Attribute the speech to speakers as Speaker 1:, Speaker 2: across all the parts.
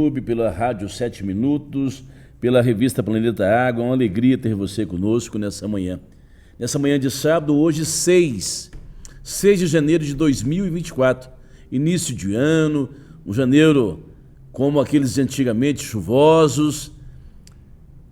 Speaker 1: YouTube, pela Rádio 7 Minutos, pela revista Planeta Água. É uma alegria ter você conosco nessa manhã. Nessa manhã de sábado, hoje 6 de janeiro de 2024. Início de ano, um janeiro como aqueles de antigamente, chuvosos.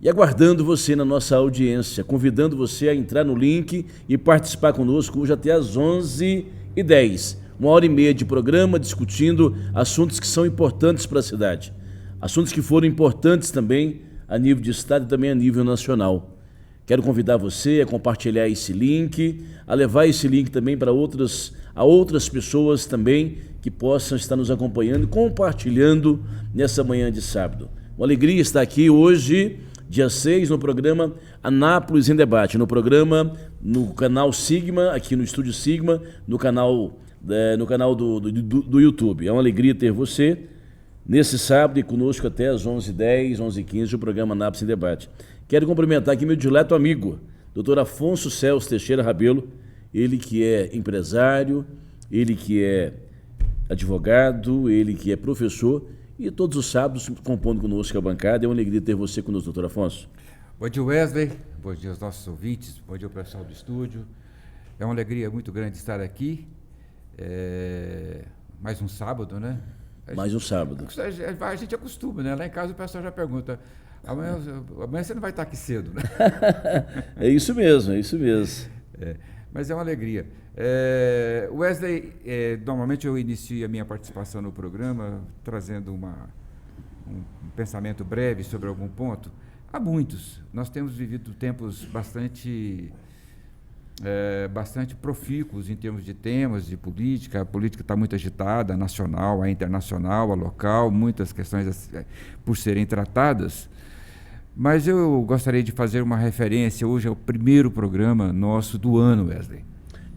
Speaker 1: E aguardando você na nossa audiência, convidando você a entrar no link e participar conosco hoje até às 11h10. 1h30 de programa discutindo assuntos que são importantes para a cidade. Assuntos que foram importantes também a nível de estado e também a nível nacional. Quero convidar você a compartilhar esse link, a levar esse link também para outras pessoas também que possam estar nos acompanhando e compartilhando nessa manhã de sábado. Uma alegria estar aqui hoje, dia 6, no programa Anápolis em Debate, no canal Sigma, aqui no Estúdio Sigma, no canal do YouTube. É uma alegria ter você nesse sábado e conosco até às 11h10, 11h15, o programa Anápolis em Debate. Quero cumprimentar aqui meu dileto amigo, Dr. Afonso Celso Teixeira Rabelo, ele que é empresário, ele que é advogado, ele que é professor, e todos os sábados compondo conosco a bancada. É uma alegria ter você conosco, doutor Afonso.
Speaker 2: Bom dia, Wesley. Bom dia aos nossos ouvintes. Bom dia ao pessoal do estúdio. É uma alegria muito grande estar aqui. Mais um sábado, né?
Speaker 1: Mais um sábado.
Speaker 2: A gente acostuma, né? Lá em casa o pessoal já pergunta, amanhã você não vai estar aqui cedo, né?
Speaker 1: É isso mesmo, é isso mesmo.
Speaker 2: Mas é uma alegria. Wesley, normalmente eu inicio a minha participação no programa trazendo um pensamento breve sobre algum ponto. Há muitos. Nós temos vivido tempos bastante profícuos em termos de temas de política. A política está muito agitada, a nacional, a internacional, a local, muitas questões por serem tratadas. Mas eu gostaria de fazer uma referência hoje ao primeiro programa nosso do ano, Wesley.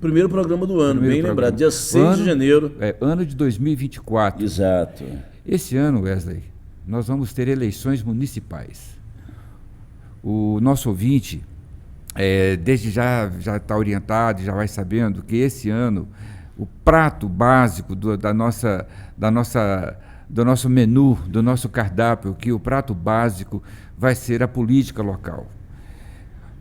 Speaker 1: Primeiro programa do ano, bem lembrado, dia 6 de janeiro.
Speaker 2: Ano de 2024.
Speaker 1: Exato.
Speaker 2: Esse ano, Wesley, nós vamos ter eleições municipais. O nosso ouvinte, desde já está orientado, já vai sabendo que esse ano o prato básico do nosso menu, do nosso cardápio, que o prato básico vai ser a política local.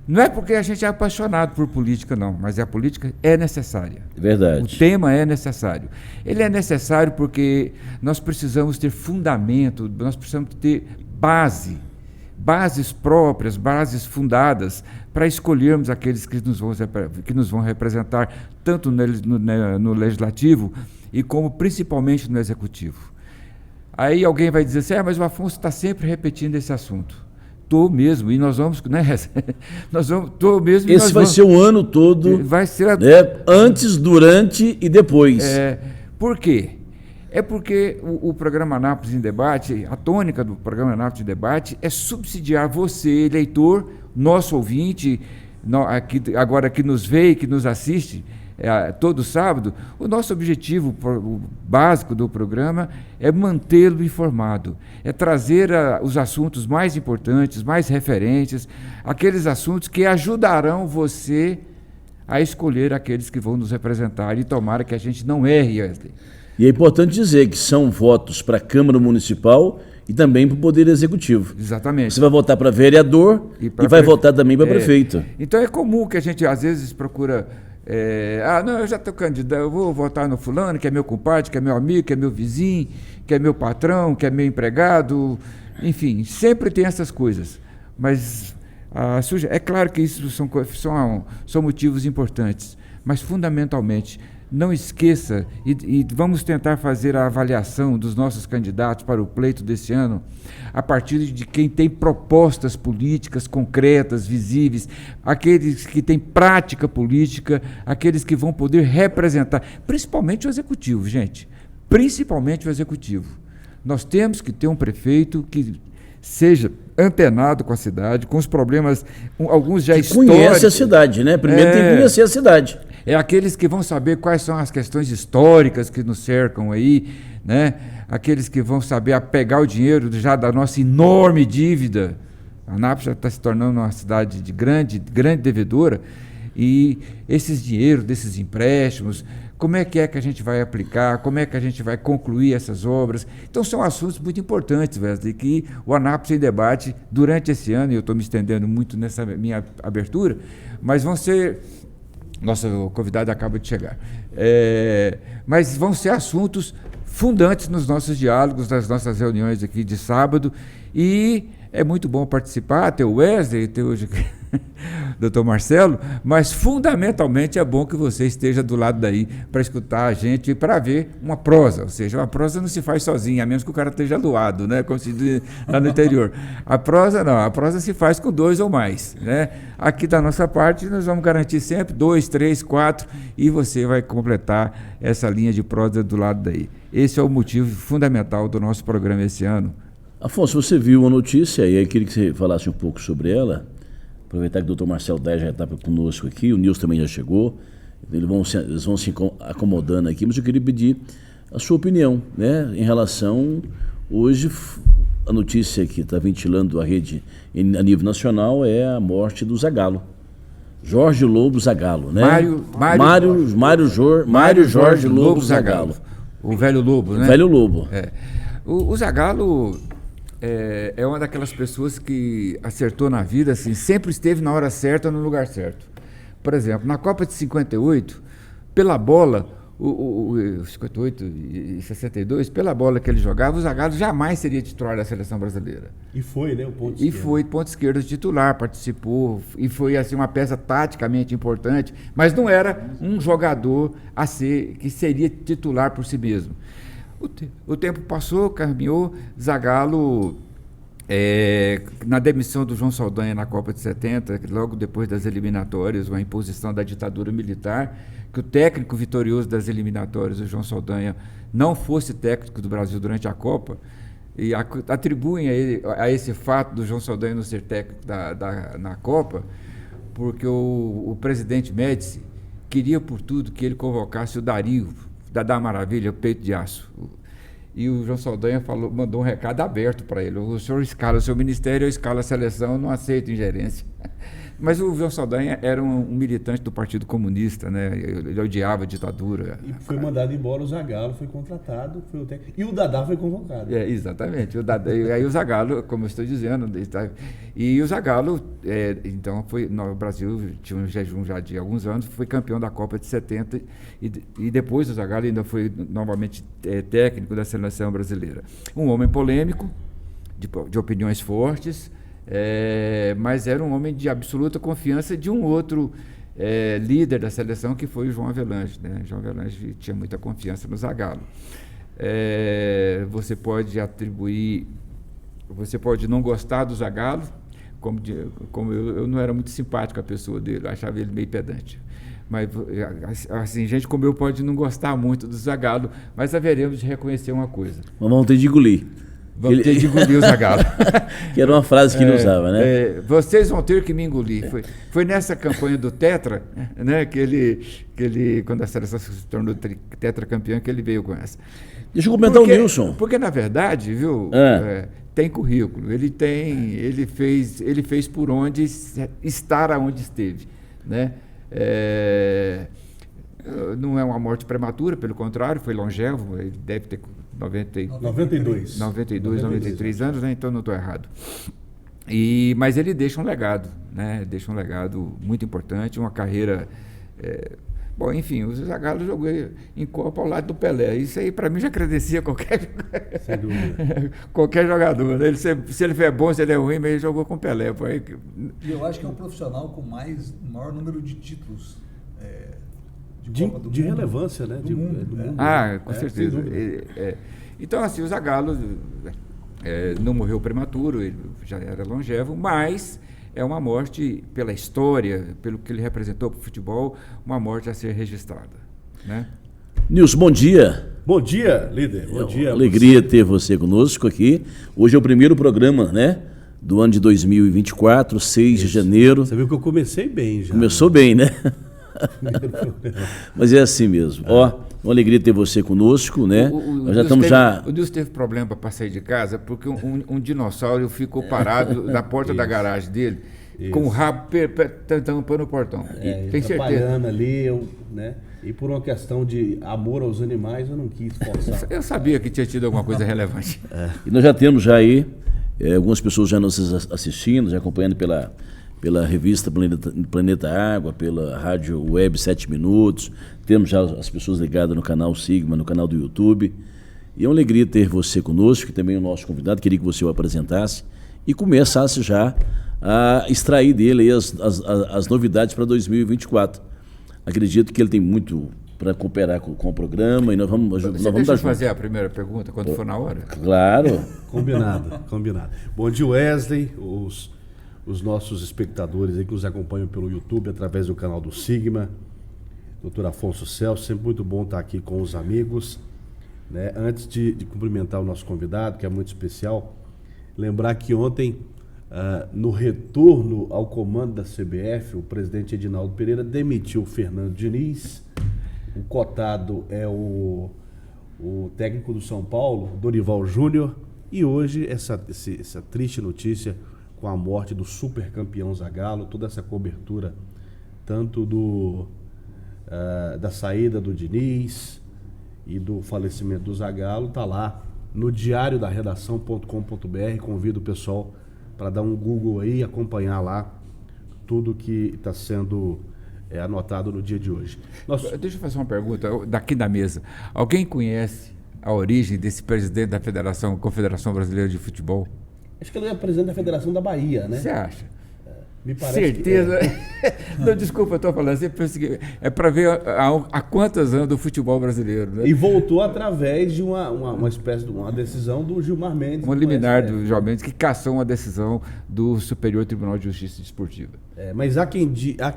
Speaker 2: Não é porque a gente é apaixonado por política, não, mas a política é necessária.
Speaker 1: Verdade.
Speaker 2: O tema é necessário. Ele é necessário porque nós precisamos ter fundamento, nós precisamos ter bases próprias, bases fundadas, para escolhermos aqueles que nos vão representar, tanto no Legislativo e como principalmente no Executivo. Aí alguém vai dizer assim, mas o Afonso está sempre repetindo esse assunto. Estou mesmo, e nós vamos, né? Esse
Speaker 1: vai ser o ano todo,
Speaker 2: vai ser
Speaker 1: antes, durante e depois.
Speaker 2: Por quê? É porque o programa Anápolis em Debate, a tônica do programa Anápolis em Debate é subsidiar você, eleitor, nosso ouvinte, agora que nos vê e que nos assiste todo sábado. O nosso objetivo básico do programa é mantê-lo informado, é trazer os assuntos mais importantes, mais referentes, aqueles assuntos que ajudarão você a escolher aqueles que vão nos representar, e tomara que a gente não erre, Wesley.
Speaker 1: E é importante dizer que são votos para a Câmara Municipal e também para o Poder Executivo.
Speaker 2: Exatamente.
Speaker 1: Você vai votar para vereador e vai votar também para prefeito.
Speaker 2: Então é comum que a gente às vezes procura... não, eu já estou candidato, eu vou votar no fulano, que é meu compadre, que é meu amigo, que é meu vizinho, que é meu patrão, que é meu empregado, enfim, sempre tem essas coisas. Mas é claro que isso são motivos importantes, mas fundamentalmente, não esqueça, e vamos tentar fazer a avaliação dos nossos candidatos para o pleito desse ano, a partir de quem tem propostas políticas concretas, visíveis, aqueles que têm prática política, aqueles que vão poder representar, principalmente o Executivo, gente, principalmente o Executivo. Nós temos que ter um prefeito que seja antenado com a cidade, com os problemas, alguns já históricos.
Speaker 1: Conhece a cidade, né? Primeiro tem que conhecer a cidade.
Speaker 2: É aqueles que vão saber quais são as questões históricas que nos cercam aí, né? Aqueles que vão saber pegar o dinheiro já da nossa enorme dívida. A Anápolis já está se tornando uma cidade de grande devedora, E esses dinheiros desses empréstimos, como é que a gente vai aplicar, como é que a gente vai concluir essas obras. Então são assuntos muito importantes, Wesley, que o Anápolis em debate durante esse ano, e eu estou me estendendo muito nessa minha abertura, mas vão ser... Nossa, o convidado acaba de chegar. Mas vão ser assuntos fundantes nos nossos diálogos, nas nossas reuniões aqui de sábado, e é muito bom participar, ter o Wesley, ter hoje o Dr. Marcelo, mas fundamentalmente é bom que você esteja do lado daí para escutar a gente e para ver uma prosa, ou seja, uma prosa não se faz sozinha, a menos que o cara esteja doado, né, como se diz lá no interior. A prosa não, a prosa se faz com 2 ou mais, né? Aqui da nossa parte nós vamos garantir sempre 2, 3, 4 e você vai completar essa linha de prosa do lado daí. Esse é o motivo fundamental do nosso programa esse ano.
Speaker 1: Afonso, você viu a notícia e eu queria que você falasse um pouco sobre ela. Aproveitar que o Dr. Marcelo Dé já está conosco aqui, o Nilson também já chegou, eles vão se acomodando aqui, mas eu queria pedir a sua opinião, né, em relação, hoje, a notícia que está ventilando a rede a nível nacional é a morte do Zagallo. Jorge Lobo Zagallo, né? Mário Jorge Lobo Zagallo.
Speaker 2: O velho Lobo, né?
Speaker 1: O velho Lobo.
Speaker 2: O Zagallo é uma daquelas pessoas que acertou na vida, assim, sempre esteve na hora certa, no lugar certo. Por exemplo, na Copa de 58, pela bola, 58 e 62, pela bola que ele jogava, o Zagallo jamais seria titular da seleção brasileira.
Speaker 3: E foi, né, o ponto esquerdo.
Speaker 2: E foi ponto esquerdo titular, participou, e foi assim uma peça taticamente importante, mas não era um jogador que seria titular por si mesmo. O tempo passou, caminhou, Zagallo, na demissão do João Saldanha na Copa de 70, logo depois das eliminatórias, uma imposição da ditadura militar, que o técnico vitorioso das eliminatórias, o João Saldanha, não fosse técnico do Brasil durante a Copa, e atribuem a esse fato do João Saldanha não ser técnico na Copa, porque o presidente Médici queria por tudo que ele convocasse o Dario, da Maravilha, o Peito de Aço. E o João Saldanha mandou um recado aberto para ele: o senhor escala o seu ministério, eu escalo a seleção, não aceito ingerência. Mas o João Saldanha era um militante do Partido Comunista, né? Ele odiava a ditadura.
Speaker 3: E foi mandado embora, o Zagallo foi contratado, e o Dadá foi convocado.
Speaker 2: Exatamente. Aí o Zagallo, como eu estou dizendo, e o Zagallo, então, no Brasil tinha um jejum já de alguns anos, foi campeão da Copa de 70, e depois o Zagallo ainda foi novamente técnico da seleção brasileira. Um homem polêmico, de opiniões fortes, mas era um homem de absoluta confiança de um outro líder da seleção, que foi o João Avelange, né? João Avelange tinha muita confiança no Zagallo. Você pode não gostar do Zagallo, como eu não era muito simpático à pessoa dele, eu achava ele meio pedante. Mas, assim, gente como eu pode não gostar muito do Zagallo, mas haveremos de reconhecer uma coisa.
Speaker 1: Mas vamos ter de engolir.
Speaker 2: Vamos ter de engolir o Zagallo.
Speaker 1: Que era uma frase que ele usava, né?
Speaker 2: Vocês vão ter que me engolir. Foi nessa campanha do Tetra, né, que ele, quando a seleção se tornou tetracampeã, que ele veio com essa.
Speaker 1: Deixa eu comentar o Nilson.
Speaker 2: Porque, na verdade, viu, tem currículo. Ele fez por onde estar aonde esteve, né? Não é uma morte prematura, pelo contrário, foi longevo, ele deve ter 92, 93 anos, né? Então não estou errado. Mas ele deixa um legado, né? Deixa um legado muito importante, uma carreira... Bom, enfim, o Zagallo jogou em Copa ao lado do Pelé. Isso aí, para mim, já credencia qualquer jogador. Né? Se ele for bom, se ele é ruim, mas ele jogou com o Pelé.
Speaker 4: E eu acho que é um profissional com maior número de títulos
Speaker 3: de relevância, né?
Speaker 4: Do mundo.
Speaker 2: Com certeza. Então, assim, o Zagallo não morreu prematuro, ele já era longevo, mas é uma morte, pela história, pelo que ele representou para o futebol, uma morte a ser registrada, né?
Speaker 1: Nilson, bom dia.
Speaker 3: Bom dia, líder. Bom dia.
Speaker 1: Alegria ter você conosco aqui. Hoje é o primeiro programa, né? Do ano de 2024, 6 de janeiro.
Speaker 3: Você viu que eu comecei bem já.
Speaker 1: Começou bem, né? Mas é assim mesmo. Uma alegria ter você conosco, né? Nós já estamos
Speaker 2: O Nilson teve problema para sair de casa porque um dinossauro ficou parado na porta da garagem dele. com o rabo tampando o portão. Tem certeza.
Speaker 3: Trabalhando ali, né? E por uma questão de amor aos animais, eu não quis forçar.
Speaker 2: Eu sabia que tinha tido alguma coisa relevante.
Speaker 1: E nós já temos já aí algumas pessoas já nos assistindo, já acompanhando pela revista Planeta Água, pela rádio web 7 Minutos. Temos já as pessoas ligadas no canal Sigma, no canal do YouTube. E é uma alegria ter você conosco, que também é o nosso convidado. Queria que você o apresentasse e começasse já a extrair dele aí as novidades para 2024. Acredito que ele tem muito para cooperar com o programa e nós vamos
Speaker 2: Deixa eu fazer a primeira pergunta quando for na hora?
Speaker 1: Claro.
Speaker 3: Combinado. Bom dia, Wesley, os nossos espectadores aí que nos acompanham pelo YouTube, através do canal do Sigma, Dr. Afonso Celso, sempre muito bom estar aqui com os amigos. Né? Antes de cumprimentar o nosso convidado, que é muito especial, lembrar que ontem, no retorno ao comando da CBF, o presidente Edinaldo Pereira demitiu o Fernando Diniz. O cotado é o técnico do São Paulo, Dorival Júnior. E hoje essa triste notícia com a morte do supercampeão Zagallo, toda essa cobertura, tanto da saída do Diniz e do falecimento do Zagallo, está lá no diariodaredação.com.br. Convido o pessoal para dar um Google aí e acompanhar lá tudo que está sendo anotado no dia de hoje.
Speaker 2: Deixa eu fazer uma pergunta daqui da mesa. Alguém conhece a origem desse presidente da Confederação Brasileira de Futebol?
Speaker 3: Acho que ele é presidente da Federação da Bahia, né?
Speaker 2: Você acha?
Speaker 3: Me parece.
Speaker 2: Certeza? Não, desculpa, eu estou falando assim, é para ver há quantos anos do futebol brasileiro. Né?
Speaker 3: E voltou através de uma espécie de uma decisão do Gilmar Mendes.
Speaker 2: Um liminar do Gilmar Mendes que cassou uma decisão do Superior Tribunal de Justiça Desportiva.
Speaker 3: Mas há quem diga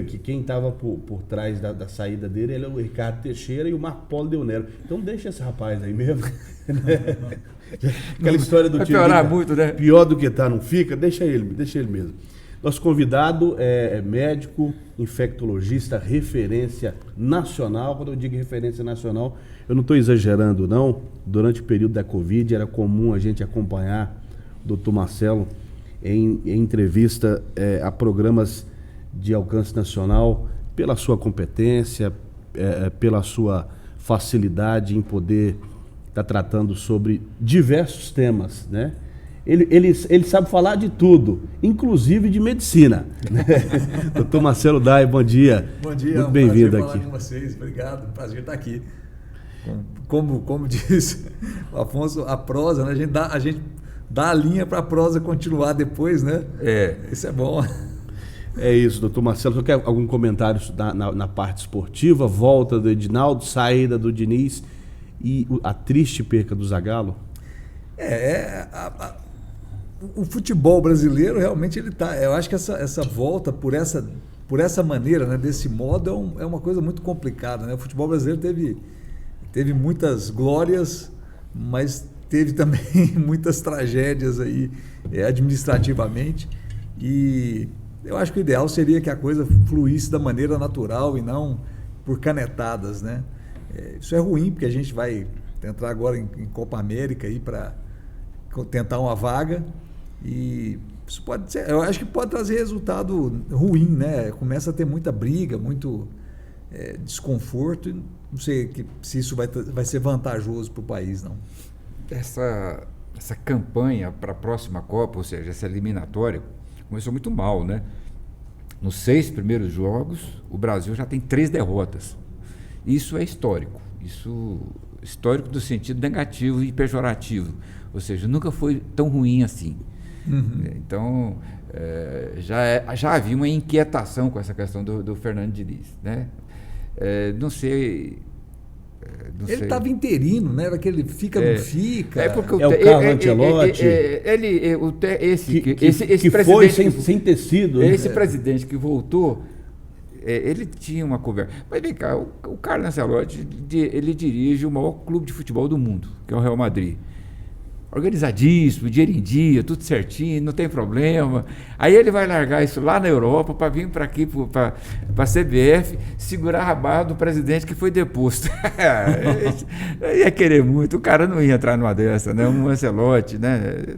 Speaker 3: que quem estava por trás da saída dele ele é o Ricardo Teixeira e o Marco Polo Del Nero. Então deixa esse rapaz aí mesmo. Aquela história do
Speaker 2: vai
Speaker 3: time.
Speaker 2: Piorar muito, né?
Speaker 3: Pior do que tá, não fica? Deixa ele mesmo. Nosso convidado é médico, infectologista, referência nacional. Quando eu digo referência nacional, eu não estou exagerando, não. Durante o período da Covid, era comum a gente acompanhar o Dr. Marcelo em entrevista a programas de alcance nacional, pela sua competência, pela sua facilidade em poder estar tratando sobre diversos temas, né? Ele sabe falar de tudo, inclusive de medicina. Né? Dr. Marcelo Dai, bom dia.
Speaker 4: Bom dia,
Speaker 3: muito bem-vindo aqui.
Speaker 4: Prazer falar com vocês, obrigado, prazer estar aqui. Como disse o Afonso, a prosa, né? A gente dá a linha para a prosa continuar depois, né? Isso é bom.
Speaker 3: É isso, doutor Marcelo. Você quer algum comentário na parte esportiva? Volta do Edinaldo, saída do Diniz e a triste perca do Zagallo?
Speaker 4: O futebol brasileiro realmente ele tá. Eu acho que essa volta por essa maneira, né, desse modo, é uma coisa muito complicada, né? O futebol brasileiro teve muitas glórias, mas teve também muitas tragédias aí administrativamente, e eu acho que o ideal seria que a coisa fluísse da maneira natural e não por canetadas, né? Isso é ruim, porque a gente vai entrar agora em Copa América aí para tentar uma vaga, e isso pode ser, eu acho que pode trazer resultado ruim, né? Começa a ter muita briga, muito desconforto, e não sei se isso vai ser vantajoso para o país, não.
Speaker 2: Essa campanha para a próxima Copa, ou seja, essa eliminatória, começou muito mal, né? Nos 6 primeiros jogos, o Brasil já tem 3 derrotas. Isso é histórico. Histórico do sentido negativo e pejorativo. Ou seja, nunca foi tão ruim assim. Uhum. Então, já havia uma inquietação com essa questão do Fernando Diniz, né? Não sei...
Speaker 4: Ele estava interino, né? Era aquele fica, não fica.
Speaker 3: Porque o Carlo Ancelotti.
Speaker 2: Esse
Speaker 3: foi sem tecido.
Speaker 2: Esse presidente que voltou, ele tinha uma conversa. Mas vem cá, o Carlo Ancelotti, ele dirige o maior clube de futebol do mundo, que é o Real Madrid. Organizadíssimo, dinheiro em dia, tudo certinho, não tem problema. Aí ele vai largar isso lá na Europa para vir para aqui, para a CBF, segurar a barra do presidente que foi deposto. Ia querer muito, o cara não ia entrar numa dessa, né? Um Ancelotti, né?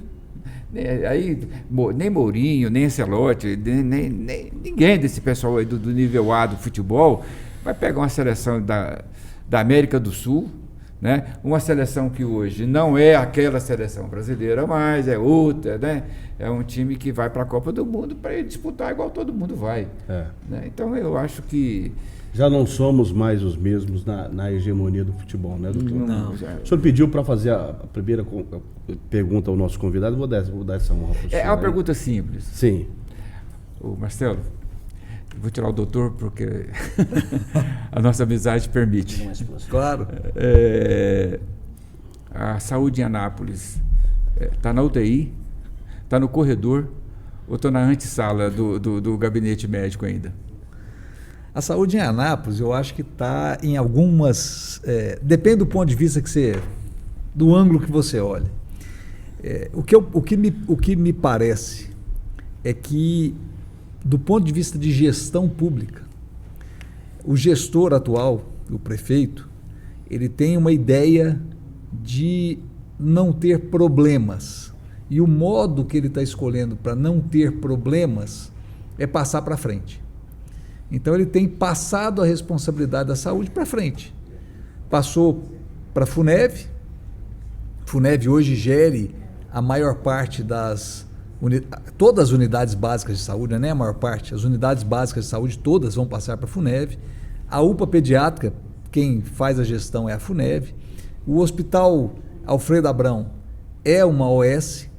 Speaker 2: Aí, nem Mourinho, nem Ancelotti, nem ninguém desse pessoal aí do nível A do futebol vai pegar uma seleção da América do Sul, né? Uma seleção que hoje não é aquela seleção brasileira mais, é outra, né? É um time que vai para a Copa do Mundo para disputar igual todo mundo vai. Né? Então eu acho que
Speaker 3: já não somos mais os mesmos na hegemonia do futebol, né, doutor?
Speaker 4: Não.
Speaker 3: O senhor pediu para fazer a primeira pergunta ao nosso convidado, vou dar essa honra para o senhor.
Speaker 2: É uma pergunta simples.
Speaker 3: Sim.
Speaker 2: Ô Marcelo, eu vou tirar o doutor porque a nossa amizade permite.
Speaker 4: Claro.
Speaker 2: A saúde em Anápolis está na UTI, está no corredor ou está na antessala do gabinete médico ainda?
Speaker 4: A saúde em Anápolis, eu acho que está em algumas... depende do ponto de vista do ângulo que você olha. O que me parece é que, do ponto de vista de gestão pública, o gestor atual, o prefeito, ele tem uma ideia de não ter problemas. E o modo que ele está escolhendo para não ter problemas é passar para frente. Então ele tem passado a responsabilidade da saúde para frente. Passou para a FUNEV. FUNEV hoje gere a maior parte todas as unidades básicas de saúde, não é a maior parte, as unidades básicas de saúde todas vão passar para a FUNEV. A UPA pediátrica, quem faz a gestão é a FUNEV. O Hospital Alfredo Abrão é uma OS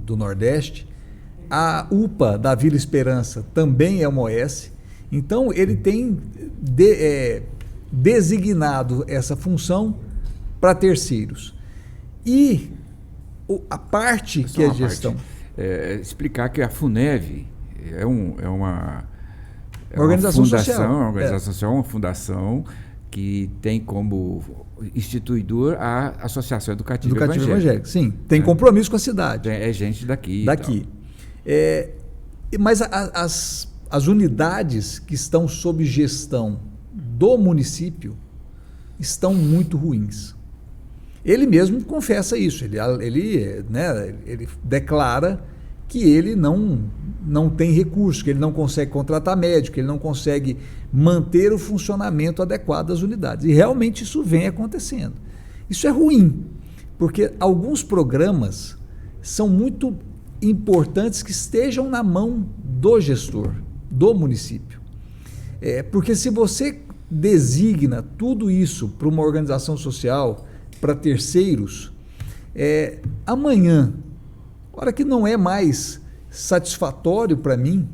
Speaker 4: do Nordeste. A UPA da Vila Esperança também é uma OS. Então, ele tem designado essa função para terceiros. E a parte que é gestão...
Speaker 2: explicar que a FUNEV é uma
Speaker 4: organização
Speaker 2: fundação,
Speaker 4: social.
Speaker 2: Uma organização social, uma fundação que tem como instituidor a Associação Educativa Evangélica.
Speaker 4: Sim, tem compromisso com a cidade.
Speaker 2: É gente daqui.
Speaker 4: Mas as unidades que estão sob gestão do município estão muito ruins. Ele mesmo confessa isso, ele declara que ele não tem recurso, que ele não consegue contratar médico, que ele não consegue manter o funcionamento adequado das unidades. E realmente isso vem acontecendo. Isso é ruim, porque alguns programas são muito importantes que estejam na mão do gestor, do município. Porque se você designa tudo isso para uma organização social, para terceiros, amanhã, hora que não é mais satisfatório para mim,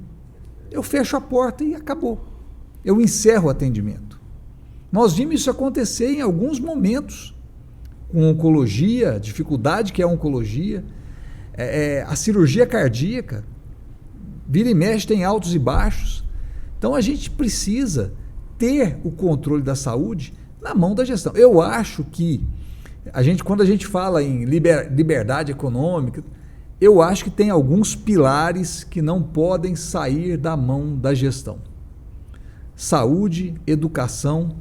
Speaker 4: eu fecho a porta e acabou. Eu encerro o atendimento. Nós vimos isso acontecer em alguns momentos, com oncologia, a dificuldade que é a oncologia, a cirurgia cardíaca, vira e mexe, tem altos e baixos. Então a gente precisa ter o controle da saúde na mão da gestão. Eu acho que quando a gente fala em liberdade econômica, eu acho que tem alguns pilares que não podem sair da mão da gestão. Saúde, educação.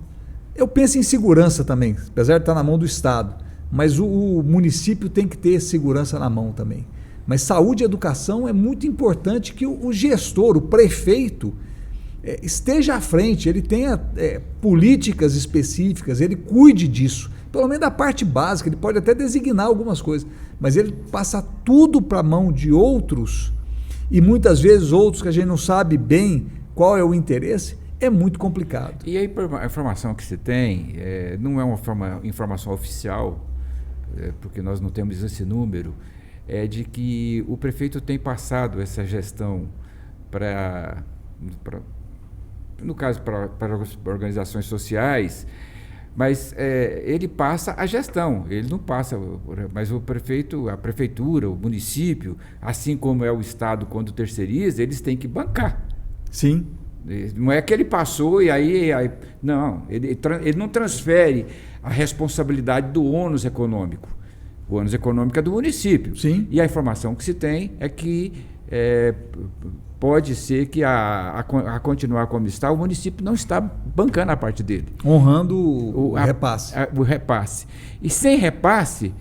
Speaker 4: Eu penso em segurança também, apesar de estar na mão do Estado, mas o município tem que ter segurança na mão também. Mas saúde e educação é muito importante que o gestor, o prefeito, esteja à frente, ele tenha políticas específicas, ele cuide disso, pelo menos da parte básica. Ele pode até designar algumas coisas, mas ele passa tudo para a mão de outros, e muitas vezes outros que a gente não sabe bem qual é o interesse. É muito complicado.
Speaker 2: E a informação que se tem não é uma informação oficial, porque nós não temos esse número, é de que o prefeito tem passado essa gestão no caso, para organizações sociais, mas ele passa a gestão, ele não passa, mas o prefeito, a prefeitura, o município, assim como é o Estado quando terceiriza, eles têm que bancar.
Speaker 4: Sim.
Speaker 2: Não é que ele passou e aí não, ele não transfere a responsabilidade do ônus econômico. O ônus econômico é do município.
Speaker 4: Sim.
Speaker 2: E a informação que se tem é que pode ser que a continuar como está, o município não está bancando a parte dele.
Speaker 4: Honrando o repasse.
Speaker 2: O repasse. E sem repasse,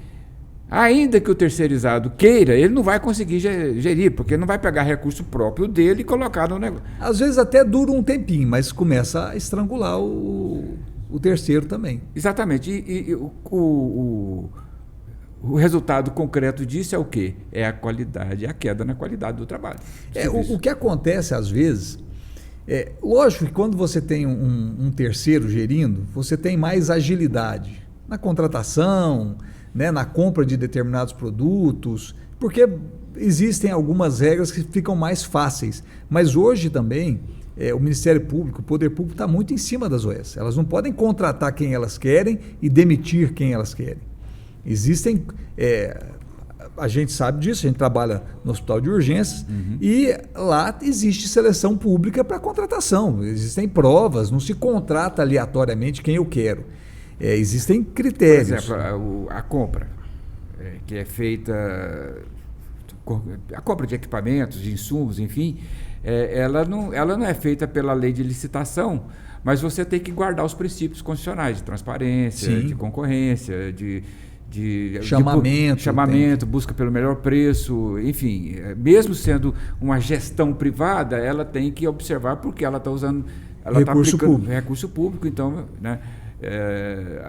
Speaker 2: Ainda que o terceirizado queira, ele não vai conseguir gerir, porque ele não vai pegar recurso próprio dele e colocar no negócio.
Speaker 4: Às vezes até dura um tempinho, mas começa a estrangular o terceiro também.
Speaker 2: Exatamente. E o resultado concreto disso é o quê? É a qualidade, a queda na qualidade do trabalho.
Speaker 4: O que acontece às vezes, lógico que quando você tem um terceiro gerindo, você tem mais agilidade na contratação, né, na compra de determinados produtos, porque existem algumas regras que ficam mais fáceis. Mas hoje também o Ministério Público, o Poder Público está muito em cima das OS. Elas não podem contratar quem elas querem e demitir quem elas querem. Existem, a gente sabe disso, a gente trabalha no hospital de urgências e lá existe seleção pública para contratação. Existem provas, não se contrata aleatoriamente quem eu quero. Existem critérios.
Speaker 2: Por exemplo, a compra, que é feita, a compra de equipamentos, de insumos, enfim, ela não é feita pela lei de licitação, mas você tem que guardar os princípios constitucionais de transparência,
Speaker 4: Sim.
Speaker 2: de concorrência, de
Speaker 4: chamamento,
Speaker 2: busca pelo melhor preço, enfim, mesmo sendo uma gestão privada, ela tem que observar porque ela está usando, ela está aplicando recurso público, então, né,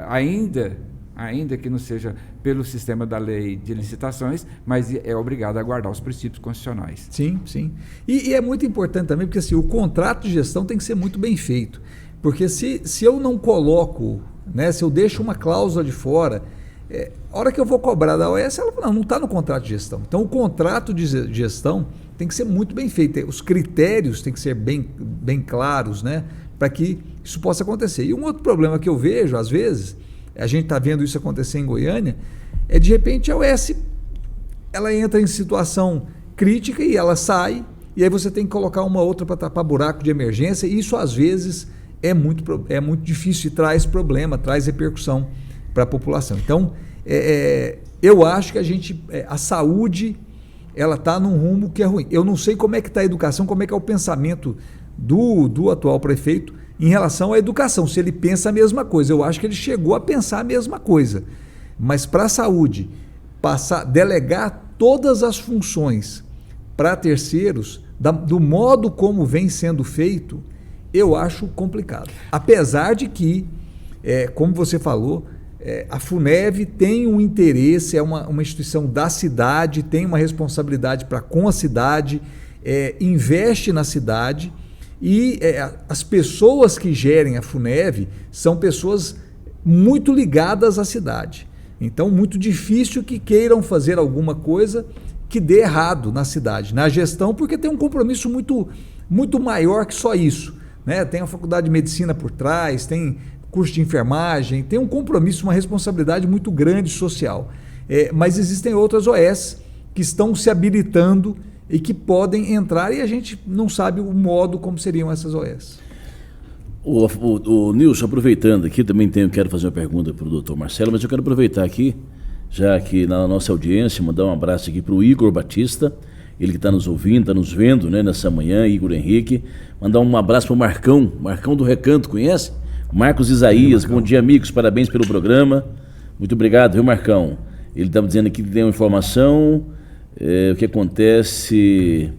Speaker 2: ainda que não seja pelo sistema da lei de licitações, mas é obrigado a guardar os princípios constitucionais.
Speaker 4: Sim, sim. E é muito importante também, porque assim, o contrato de gestão tem que ser muito bem feito. Porque se eu não coloco, né, se eu deixo uma cláusula de fora, a hora que eu vou cobrar da OS, ela não está no contrato de gestão. Então, o contrato de gestão tem que ser muito bem feito. Os critérios têm que ser bem claros, né, para que isso possa acontecer. E um outro problema que eu vejo, às vezes, a gente está vendo isso acontecer em Goiânia, de repente a OS ela entra em situação crítica e ela sai, e aí você tem que colocar uma outra para tapar buraco de emergência, e isso às vezes é muito difícil e traz problema, traz repercussão para a população. Então, eu acho que a saúde ela está num rumo que é ruim. Eu não sei como é que está a educação, como é que é o pensamento do atual prefeito em relação à educação, se ele pensa a mesma coisa. Eu acho que ele chegou a pensar a mesma coisa. Mas para a saúde, delegar todas as funções para terceiros, do modo como vem sendo feito, eu acho complicado. Apesar de que, como você falou, a FUNEV tem um interesse, é uma instituição da cidade, tem uma responsabilidade para com a cidade, investe na cidade, e as pessoas que gerem a FUNEV são pessoas muito ligadas à cidade. Então, muito difícil que queiram fazer alguma coisa que dê errado na cidade, na gestão, porque tem um compromisso muito, muito maior que só isso, né? Tem a faculdade de medicina por trás, tem curso de enfermagem, tem um compromisso, uma responsabilidade muito grande social. Mas existem outras OS que estão se habilitando e que podem entrar, e a gente não sabe o modo como seriam essas OS.
Speaker 1: O Nilson, aproveitando aqui, também quero fazer uma pergunta para o doutor Marcelo, mas eu quero aproveitar aqui, já que na nossa audiência, mandar um abraço aqui para o Igor Batista, ele que está nos ouvindo, está nos vendo, né, nessa manhã, Igor Henrique. Mandar um abraço para o Marcão do Recanto, conhece? Marcos Isaías, bom dia, amigos, parabéns pelo programa. Muito obrigado, viu, Marcão? Ele estava dizendo aqui que tem uma informação, o que acontece...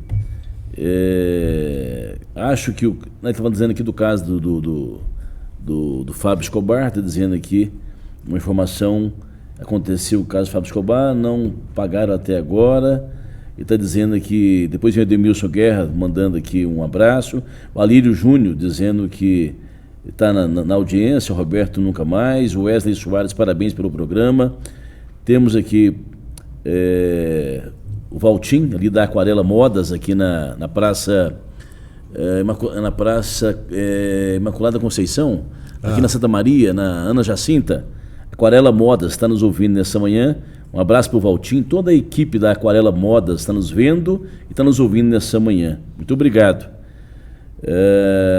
Speaker 1: acho que nós estávamos dizendo aqui do caso do Fábio Escobar, está dizendo aqui uma informação, aconteceu o caso do Fábio Escobar, não pagaram até agora, e está dizendo aqui, depois vem o Edemilson Guerra mandando aqui um abraço, o Alírio Júnior dizendo que está na audiência, o Roberto Nunca Mais, o Wesley Soares, parabéns pelo programa. Temos aqui o Valtim, ali da Aquarela Modas, aqui na Praça Imaculada Conceição, aqui na Santa Maria, na Ana Jacinta. Aquarela Modas está nos ouvindo nessa manhã. Um abraço para o Valtim, toda a equipe da Aquarela Modas está nos vendo e está nos ouvindo nessa manhã. Muito obrigado.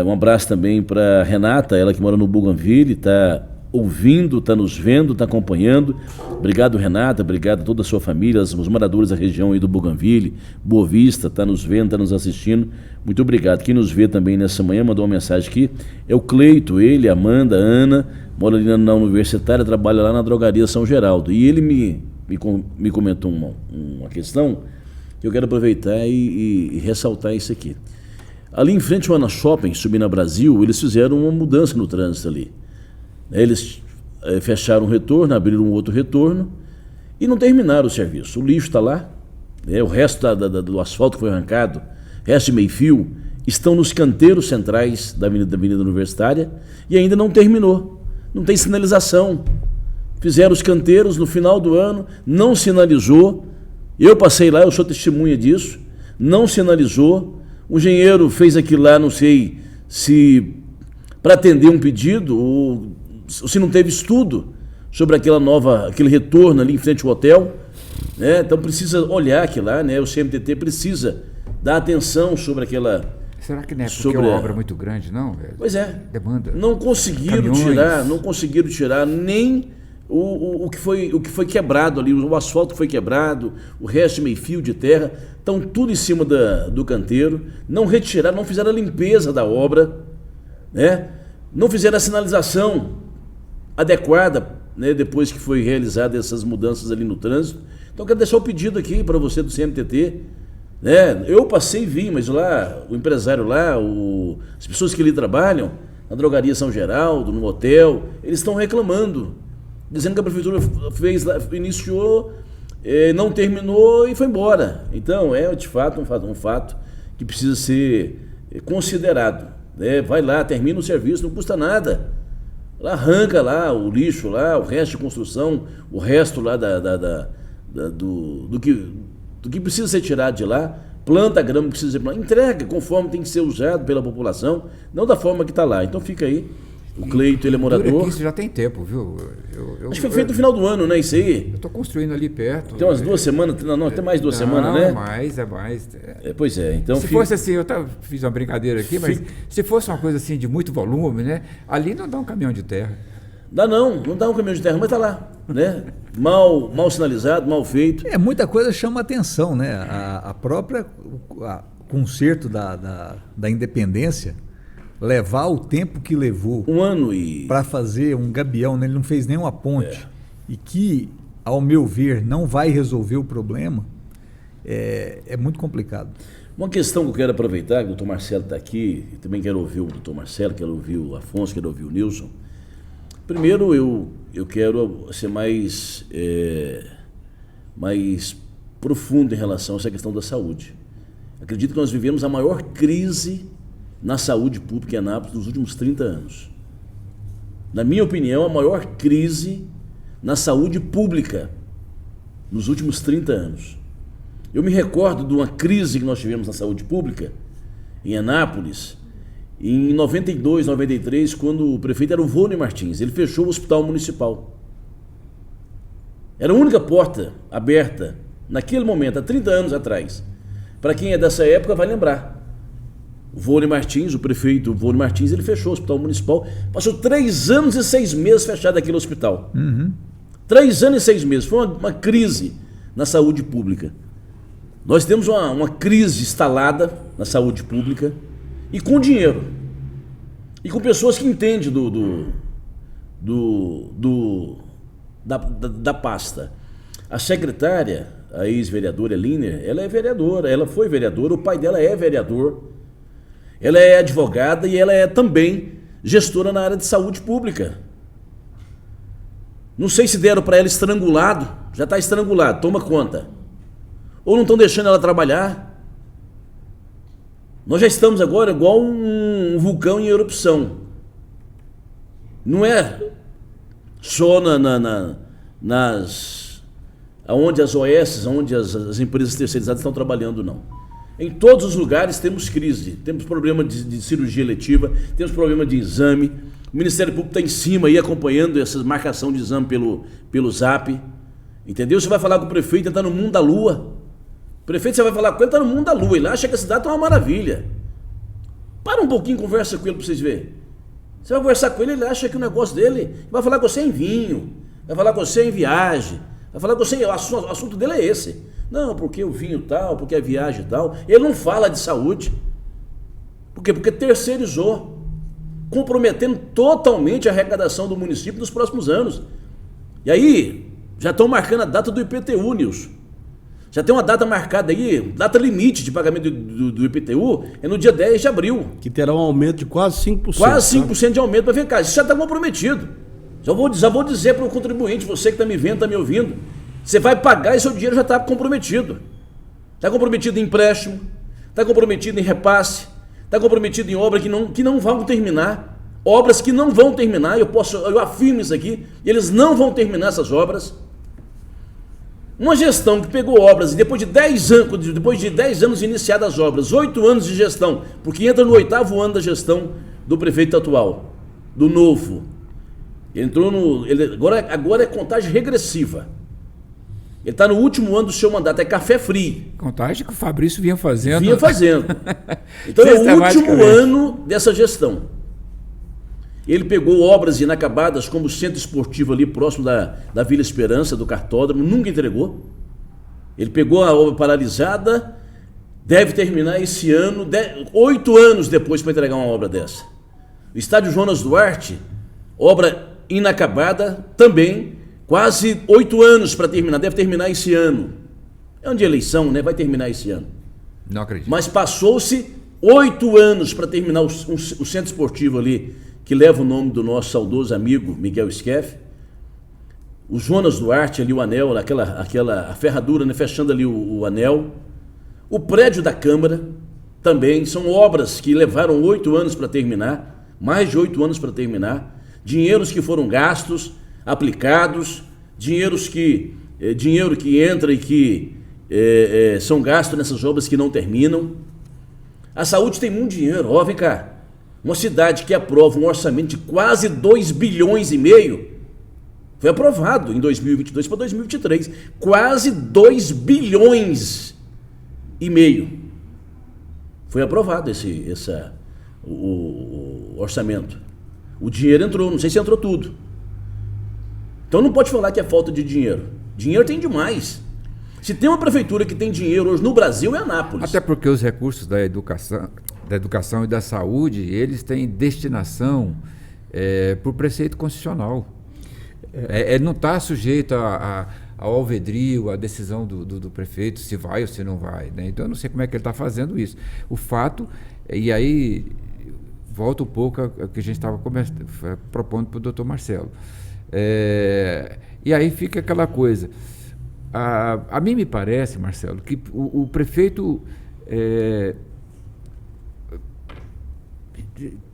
Speaker 1: Um abraço também para Renata, ela que mora no Bougainville, está ouvindo, está nos vendo, está acompanhando. Obrigado, Renata, obrigado a toda a sua família, os moradores da região aí do Bougainville, Boa Vista, está nos vendo, está nos assistindo. Muito obrigado. Quem nos vê também nessa manhã, mandou uma mensagem aqui, é o Cleito, Amanda, Ana, mora ali na Universitária, trabalha lá na Drogaria São Geraldo. E ele me comentou uma questão que eu quero aproveitar e ressaltar isso aqui. Ali em frente ao Ana Shopping, Subina Brasil, eles fizeram uma mudança no trânsito ali. Eles fecharam um retorno, abriram um outro retorno e não terminaram o serviço. O lixo está lá, o resto do asfalto que foi arrancado, resto de meio-fio, estão nos canteiros centrais da Avenida Universitária e ainda não terminou. Não tem sinalização. Fizeram os canteiros no final do ano, não sinalizou. Eu passei lá, eu sou testemunha disso, não sinalizou. O engenheiro fez aquilo lá, não sei se para atender um pedido ou se não teve estudo sobre aquele retorno ali em frente ao hotel, né? Então precisa olhar aquilo lá, né? O CMTT precisa dar atenção sobre aquela...
Speaker 2: Será que não é porque é uma obra muito grande, não, velho?
Speaker 1: Pois é.
Speaker 2: Demanda.
Speaker 1: Não conseguiram tirar nem o que foi quebrado ali, o asfalto que foi quebrado, o resto de meio fio de terra, estão tudo em cima do canteiro, não retiraram, não fizeram a limpeza da obra, né? Não fizeram a sinalização adequada, né, depois que foi realizadas essas mudanças ali no trânsito. Então eu quero deixar o pedido aqui para você do CMTT, né? Eu passei e vi, mas lá, o empresário lá, as pessoas que ali trabalham, na drogaria São Geraldo, no hotel, eles estão reclamando, dizendo que a prefeitura iniciou, não terminou e foi embora. Então é de fato um fato que precisa ser considerado, né? Vai lá, termina o serviço, não custa nada. Lá arranca lá o lixo, lá, o resto de construção, o resto lá do que precisa ser tirado de lá, planta a grama que precisa ser plantada, entrega conforme tem que ser usado pela população, não da forma que está lá. Então fica aí. O Cleito, ele é morador.
Speaker 2: Isso já tem tempo, viu?
Speaker 1: Acho que foi feito no final do ano, né? Isso aí.
Speaker 2: Eu estou construindo ali perto.
Speaker 1: Tem umas 2 semanas, não, até mais 2 semanas, né?
Speaker 2: É mais.
Speaker 1: Pois é, então...
Speaker 2: Se fosse assim, fiz uma brincadeira aqui, mas se fosse uma coisa assim de muito volume, né? Ali não dá um caminhão de terra.
Speaker 1: Não dá um caminhão de terra, mas está lá, né? Mal sinalizado, mal feito.
Speaker 4: Muita coisa chama atenção, né? A própria conserto da Independência, levar o tempo que levou
Speaker 1: 1 ano
Speaker 4: para fazer um gabião, né? Ele não fez nenhuma ponte, e que, ao meu ver, não vai resolver o problema, é muito complicado.
Speaker 1: Uma questão que eu quero aproveitar, que o doutor Marcelo está aqui, e também quero ouvir o doutor Marcelo, quero ouvir o Afonso, quero ouvir o Nilson. Primeiro, eu quero ser mais profundo em relação a essa questão da saúde. Acredito que nós vivemos a maior crise na saúde pública em Anápolis nos últimos 30 anos. Na minha opinião, a maior crise na saúde pública nos últimos 30 anos. Eu me recordo de uma crise que nós tivemos na saúde pública em Anápolis em 92, 93, quando o prefeito era o Vônei Martins. Ele fechou o hospital municipal. Era a única porta aberta naquele momento, há 30 anos atrás. Para quem é dessa época vai lembrar. O Vônei Martins, o prefeito Vônei Martins, ele fechou o hospital municipal. Passou 3 anos e 6 meses fechado aquele hospital. 3 anos e 6 meses. Foi uma crise na saúde pública. Nós temos uma crise instalada na saúde pública e com dinheiro. E com pessoas que entendem da pasta. A secretária, a ex-vereadora Liner, ela é vereadora, ela foi vereadora, o pai dela é vereador. Ela é advogada e ela é também gestora na área de saúde pública. Não sei se deram para ela estrangulado, já está estrangulado, toma conta. Ou não estão deixando ela trabalhar. Nós já estamos agora igual um vulcão em erupção. Não é só onde as OS, onde as empresas terceirizadas estão trabalhando, não. Em todos os lugares temos crise, temos problema de cirurgia eletiva, temos problema de exame. O Ministério Público está em cima aí acompanhando essa marcação de exame pelo Zap. Entendeu? Você vai falar com o prefeito, ele está no mundo da lua. O prefeito, você vai falar com ele, está no mundo da lua. Ele acha que a cidade está uma maravilha. Para um pouquinho, conversa com ele para vocês verem. Você vai conversar com ele, ele acha que o negócio dele vai falar com você em vinho, vai falar com você em viagem, vai falar com você, o assunto dele é esse. Não, porque o vinho tal, porque a viagem tal. Ele não fala de saúde. Por quê? Porque terceirizou, comprometendo totalmente a arrecadação do município nos próximos anos. E aí, Já estão marcando a data do IPTU, Nilson. Já tem uma data marcada aí, data limite de pagamento do IPTU, é no dia 10 de abril.
Speaker 3: Que terá um aumento de quase 5%.
Speaker 1: Quase 5% de aumento. Mas vem cá, isso já está comprometido. Já vou dizer para o contribuinte, você que está me vendo, está me ouvindo, você vai pagar e seu dinheiro já está comprometido. Está comprometido em empréstimo, está comprometido em repasse, está comprometido em obras que não vão terminar. Obras que não vão terminar, eu afirmo isso aqui, eles não vão terminar essas obras. Uma gestão que pegou obras e depois de 10 anos iniciadas as obras, 8 anos de gestão, porque entra no 8º ano da gestão do prefeito atual, do novo. Agora é contagem regressiva. Ele está no último ano do seu mandato, é café free.
Speaker 2: Contagem que o Fabrício vinha fazendo.
Speaker 1: Então é o último ano dessa gestão. Ele pegou obras inacabadas, como o centro esportivo ali próximo da Vila Esperança, do cartódromo, nunca entregou. Ele pegou a obra paralisada, deve terminar esse ano, 8 anos depois para entregar uma obra dessa. O estádio Jonas Duarte, obra inacabada, também, quase 8 anos para terminar, deve terminar esse ano. É ano de eleição, né? Vai terminar esse ano.
Speaker 2: Não acredito.
Speaker 1: Mas passou-se 8 anos para terminar o centro esportivo ali, que leva o nome do nosso saudoso amigo Miguel Skeff. O Jonas Duarte ali, o anel, a ferradura, né, fechando ali o anel. O prédio da Câmara também, são obras que levaram 8 anos para terminar, mais de 8 anos para terminar. Dinheiros que foram gastos, aplicados, dinheiro que entra e que são gastos nessas obras que não terminam. A saúde tem muito dinheiro, ó, vem cá. Uma cidade que aprova um orçamento de quase 2 bilhões e meio, foi aprovado em 2022 para 2023, quase 2 bilhões e meio. Foi aprovado o orçamento. O dinheiro entrou, não sei se entrou tudo. Então não pode falar que é falta de dinheiro. Dinheiro tem demais. Se tem uma prefeitura que tem dinheiro hoje no Brasil, é Anápolis.
Speaker 2: Até porque os recursos da educação e da saúde, eles têm destinação para o preceito constitucional. Ele não está sujeito ao alvedrio, à decisão do prefeito, se vai ou se não vai, né? Então eu não sei como é que ele está fazendo isso. O fato, e aí volta um pouco ao que a gente estava propondo para o doutor Marcelo. E aí fica aquela coisa. A mim me parece, Marcelo, que o prefeito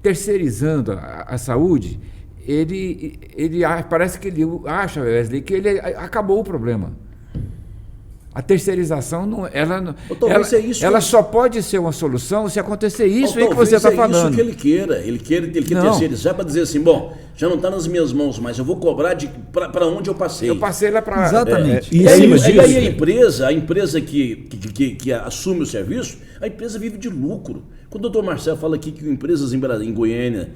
Speaker 2: terceirizando a saúde, ele parece que ele acha, Wesley, que ele acabou o problema. A terceirização ela só pode ser uma solução se acontecer isso aí que você está falando.
Speaker 1: Isso que ele queira. Ele quer terceirizar para dizer assim, bom, já não está nas minhas mãos, mas eu vou cobrar para onde eu passei.
Speaker 2: Eu passei lá para...
Speaker 4: Exatamente.
Speaker 1: E aí a empresa que assume o serviço, a empresa vive de lucro. Quando o doutor Marcelo fala aqui que empresas em Goiânia,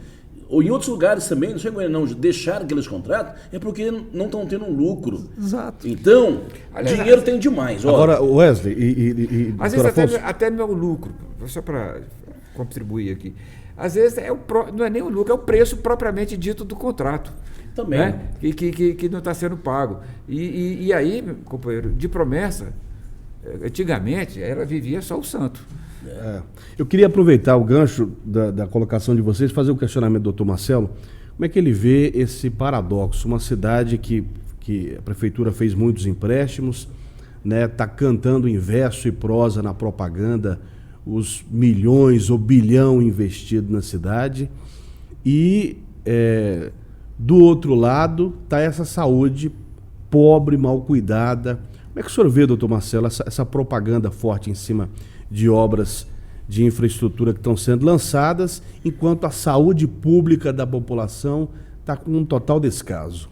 Speaker 1: ou em outros lugares também, não sei Goiânia não, deixaram aqueles contratos, é porque não estão tendo um lucro.
Speaker 4: Exato.
Speaker 1: Então, dinheiro tem demais.
Speaker 3: Agora, Wesley
Speaker 2: às vezes até meu lucro, só para contribuir aqui, às vezes não é nem o lucro, é o preço propriamente dito do contrato.
Speaker 1: Também.
Speaker 2: Né? Que não está sendo pago. E aí, companheiro, de promessa, antigamente, ela vivia só o santo.
Speaker 3: Eu queria aproveitar o gancho da colocação de vocês, fazer o questionamento do doutor Marcelo. Como é que ele vê esse paradoxo? Uma cidade que a prefeitura fez muitos empréstimos, né, tá cantando em verso e prosa na propaganda os milhões ou bilhão investido na cidade, e do outro lado está essa saúde pobre, mal cuidada. Como é que o senhor vê, doutor Marcelo, essa propaganda forte em cima de obras de infraestrutura que estão sendo lançadas, enquanto a saúde pública da população está com um total descaso?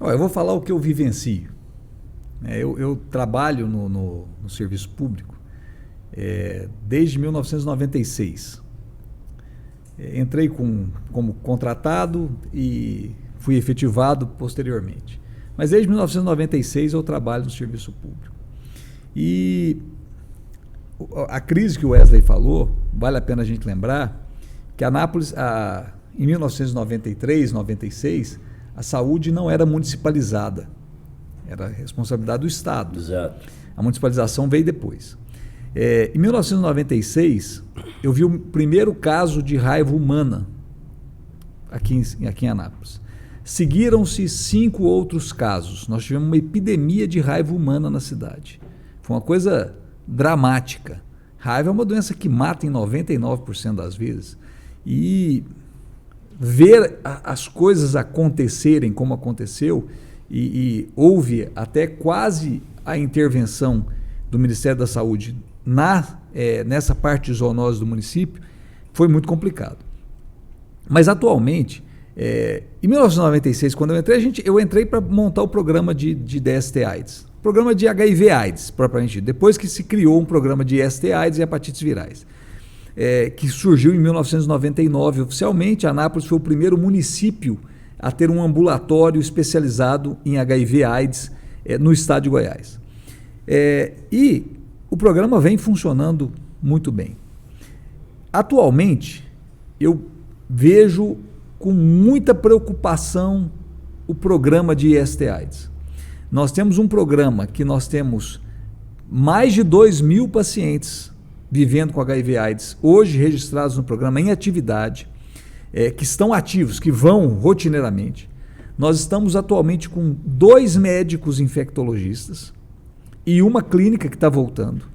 Speaker 4: Eu vou falar o que eu vivencio. Eu trabalho no serviço público desde 1996. Entrei como contratado e fui efetivado posteriormente. Mas desde 1996 eu trabalho no serviço público. E a crise que o Wesley falou, vale a pena a gente lembrar que Anápolis, em 1993, 96, a saúde não era municipalizada. Era responsabilidade do Estado.
Speaker 1: Exato.
Speaker 4: A municipalização veio depois. Em 1996, eu vi o primeiro caso de raiva humana aqui em Anápolis. Seguiram-se 5 outros casos. Nós tivemos uma epidemia de raiva humana na cidade. Foi uma coisa dramática. Raiva é uma doença que mata em 99% das vezes. E ver as coisas acontecerem como aconteceu, e houve até quase a intervenção do Ministério da Saúde nessa parte de zoonose do município, foi muito complicado. Mas atualmente, em 1996, quando eu entrei para montar o programa de DST-AIDS, programa de HIV-AIDS, propriamente dito, depois que se criou um programa de ST-AIDS e hepatites virais, que surgiu em 1999 oficialmente. Anápolis foi o primeiro município a ter um ambulatório especializado em HIV-AIDS no estado de Goiás. E o programa vem funcionando muito bem. Atualmente, eu vejo com muita preocupação o programa de ST-AIDS. Nós temos um programa que nós temos mais de 2.000 pacientes vivendo com HIV/AIDS, hoje registrados no programa em atividade, que estão ativos, que vão rotineiramente. Nós estamos atualmente com 2 médicos infectologistas e uma clínica que está voltando.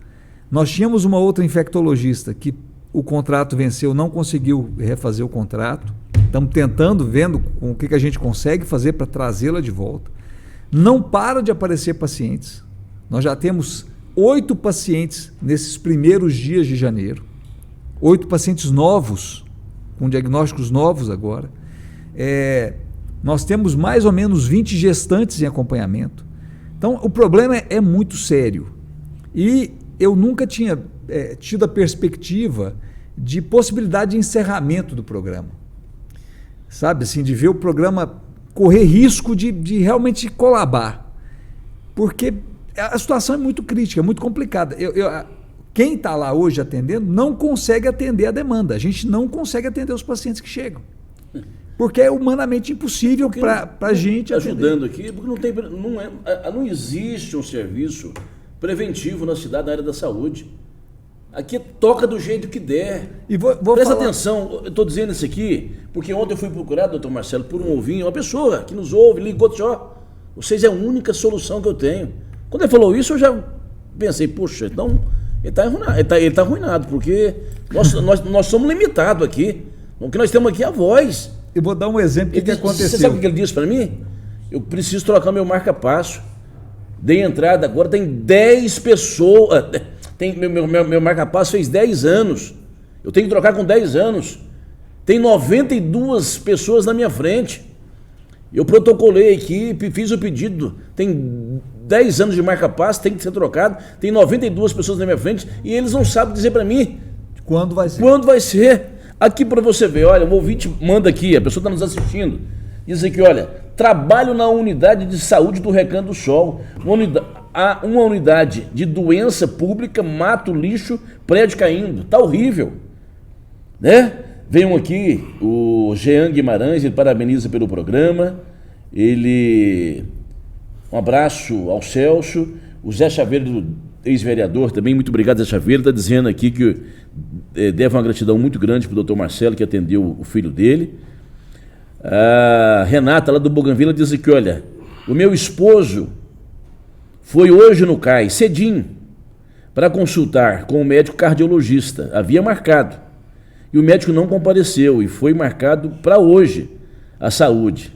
Speaker 4: Nós tínhamos uma outra infectologista que o contrato venceu, não conseguiu refazer o contrato. Estamos tentando, vendo com o que a gente consegue fazer para trazê-la de volta. Não para de aparecer pacientes. Nós já temos 8 pacientes nesses primeiros dias de janeiro. 8 pacientes novos, com diagnósticos novos agora. Nós temos mais ou menos 20 gestantes em acompanhamento. Então, o problema é muito sério. E eu nunca tinha tido a perspectiva de possibilidade de encerramento do programa. Sabe, assim, de ver o programa correr risco de realmente colabar. Porque a situação é muito crítica, muito complicada. Quem está lá hoje atendendo não consegue atender a demanda. A gente não consegue atender os pacientes que chegam. Porque é humanamente impossível para a gente
Speaker 1: ajudando atender. Aqui, porque não existe um serviço preventivo na cidade na área da saúde. Aqui toca do jeito que der.
Speaker 4: E vou
Speaker 1: Presta
Speaker 4: falar...
Speaker 1: atenção, eu estou dizendo isso aqui, porque ontem eu fui procurar, doutor Marcelo, por um ouvinte, uma pessoa que nos ouve, ligou e disse: ó, vocês é a única solução que eu tenho. Quando ele falou isso, eu já pensei, poxa, então ele está arruinado, porque nós somos limitados aqui. O que nós temos aqui é a voz.
Speaker 4: Eu vou dar um exemplo do que aconteceu.
Speaker 1: Você sabe o que ele disse para mim? Eu preciso trocar meu marca-passo. Dei entrada agora, tem 10 pessoas. Meu marca-passo fez 10 anos. Eu tenho que trocar com 10 anos. Tem 92 pessoas na minha frente. Eu protocolei aqui, fiz o pedido. Tem 10 anos de marca-passo, tem que ser trocado. Tem 92 pessoas na minha frente e eles não sabem dizer para mim
Speaker 4: quando vai ser.
Speaker 1: Quando vai ser. Aqui para você ver, olha, o ouvinte manda aqui, a pessoa está nos assistindo. Diz aqui, olha, trabalho na unidade de saúde do Recanto do Sol. Uma unidade de doença pública, mato, lixo, prédio caindo. Tá horrível. Né? Vem aqui, o Jean Guimarães, ele parabeniza pelo programa. Um abraço ao Celso. O Zé Chaveiro, ex-vereador também, muito obrigado, Zé Chaveiro. Está dizendo aqui que deve uma gratidão muito grande para o doutor Marcelo, que atendeu o filho dele. A Renata, lá do Bougainville, diz aqui, olha, o meu esposo foi hoje no CAI, cedinho, para consultar com o médico cardiologista. Havia marcado. E o médico não compareceu e foi marcado para hoje a saúde.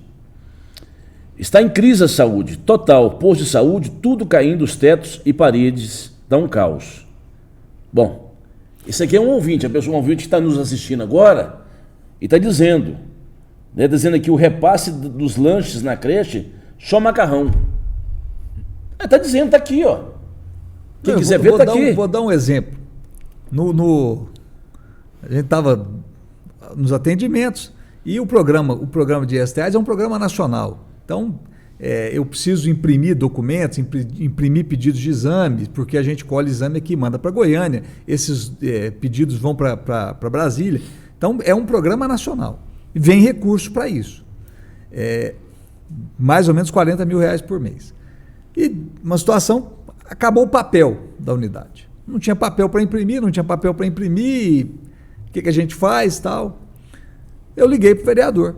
Speaker 1: Está em crise a saúde, total, posto de saúde, tudo caindo, os tetos e paredes, dá um caos. Bom, esse aqui é um ouvinte, um ouvinte que está nos assistindo agora e está dizendo, né, dizendo aqui o repasse dos lanches na creche, só macarrão. Está dizendo, está aqui, ó. Quem quiser ver, está aqui.
Speaker 4: Vou dar um exemplo. A gente estava nos atendimentos e o programa de ST-AIDS é um programa nacional. Então, eu preciso imprimir documentos, imprimir pedidos de exame, porque a gente colhe exame aqui, manda para Goiânia, esses pedidos vão para Brasília. Então, é um programa nacional. E vem recurso para isso. Mais ou menos R$40 mil por mês. E uma situação, acabou o papel da unidade. Não tinha papel para imprimir, o que a gente faz, tal. Eu liguei para o vereador.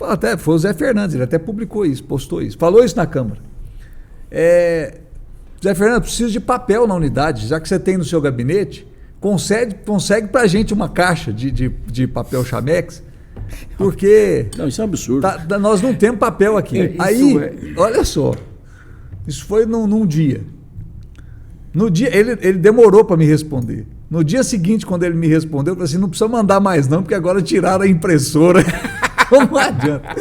Speaker 4: Até foi o Zé Fernandes, ele até publicou isso, postou isso, falou isso na Câmara. Zé Fernandes, preciso de papel na unidade, já que você tem no seu gabinete, consegue para a gente uma caixa de papel Chamex, porque
Speaker 1: Não, isso é um absurdo.
Speaker 4: nós não temos papel aqui. Olha só, isso foi num dia. No dia, ele demorou para me responder. No dia seguinte, quando ele me respondeu, eu falei assim, não precisa mandar mais não, porque agora tiraram a impressora. Não adianta.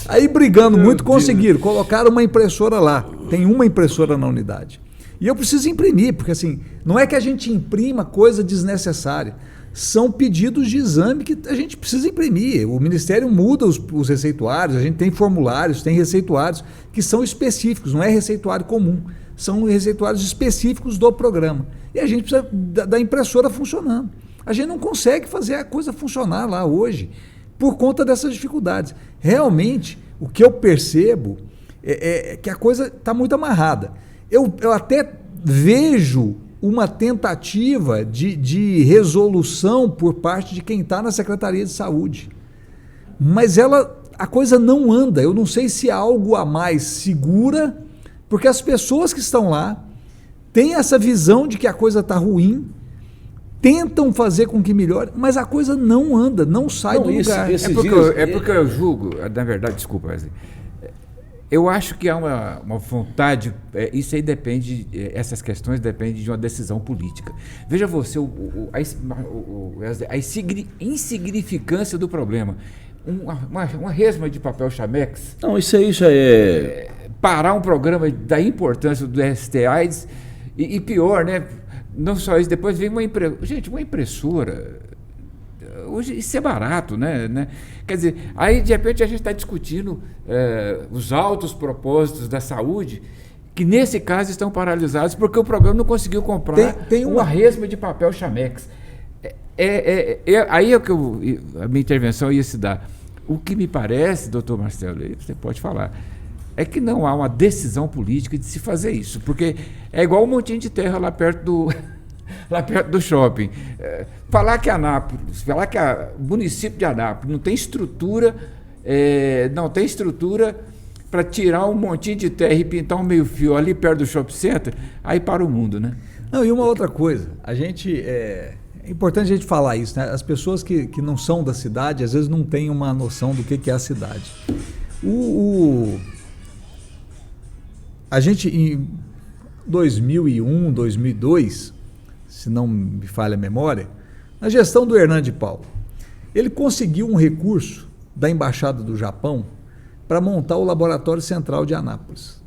Speaker 4: Aí, brigando muito, conseguiram. Colocaram uma impressora lá. Tem uma impressora na unidade. E eu preciso imprimir, porque assim, não é que a gente imprima coisa desnecessária. São pedidos de exame que a gente precisa imprimir. O Ministério muda os receituários, a gente tem formulários, tem receituários que são específicos, não é receituário comum. São receituários específicos do programa. E a gente precisa da impressora funcionando. A gente não consegue fazer a coisa funcionar lá hoje, por conta dessas dificuldades. Realmente, o que eu percebo é que a coisa está muito amarrada. Eu até vejo uma tentativa de resolução por parte de quem está na Secretaria de Saúde. Mas a coisa não anda. Eu não sei se há algo a mais segura, porque as pessoas que estão lá têm essa visão de que a coisa está ruim, tentam fazer com que melhore, mas a coisa não anda, não sai do lugar.
Speaker 2: É porque eu julgo, na verdade, desculpa, Wesley, eu acho que há uma vontade, isso aí depende, essas questões dependem de uma decisão política. Veja você, a insignificância do problema. Uma resma de papel Chamex.
Speaker 1: Não, isso aí já é...
Speaker 2: Parar um programa da importância do ST-AIDS e pior, né? Não só isso, depois vem uma impressora. Hoje isso é barato, né? Quer dizer, aí de repente a gente está discutindo os altos propósitos da saúde, que nesse caso estão paralisados porque o programa não conseguiu comprar uma resma de papel Chamex. Aí é que a minha intervenção ia se dar. O que me parece, doutor Marcelo, você pode falar, é que não há uma decisão política de se fazer isso, porque é igual um montinho de terra lá perto do shopping. Falar que o município de Anápolis não tem estrutura para tirar um montinho de terra e pintar um meio-fio ali perto do shopping center, aí para o mundo, né?
Speaker 4: Não, e uma outra coisa, é importante a gente falar isso, né? As pessoas que não são da cidade, às vezes não têm uma noção do que é a cidade. A gente, em 2001, 2002, se não me falha a memória, na gestão do Hernando de Paulo, ele conseguiu um recurso da Embaixada do Japão para montar o Laboratório Central de Anápolis,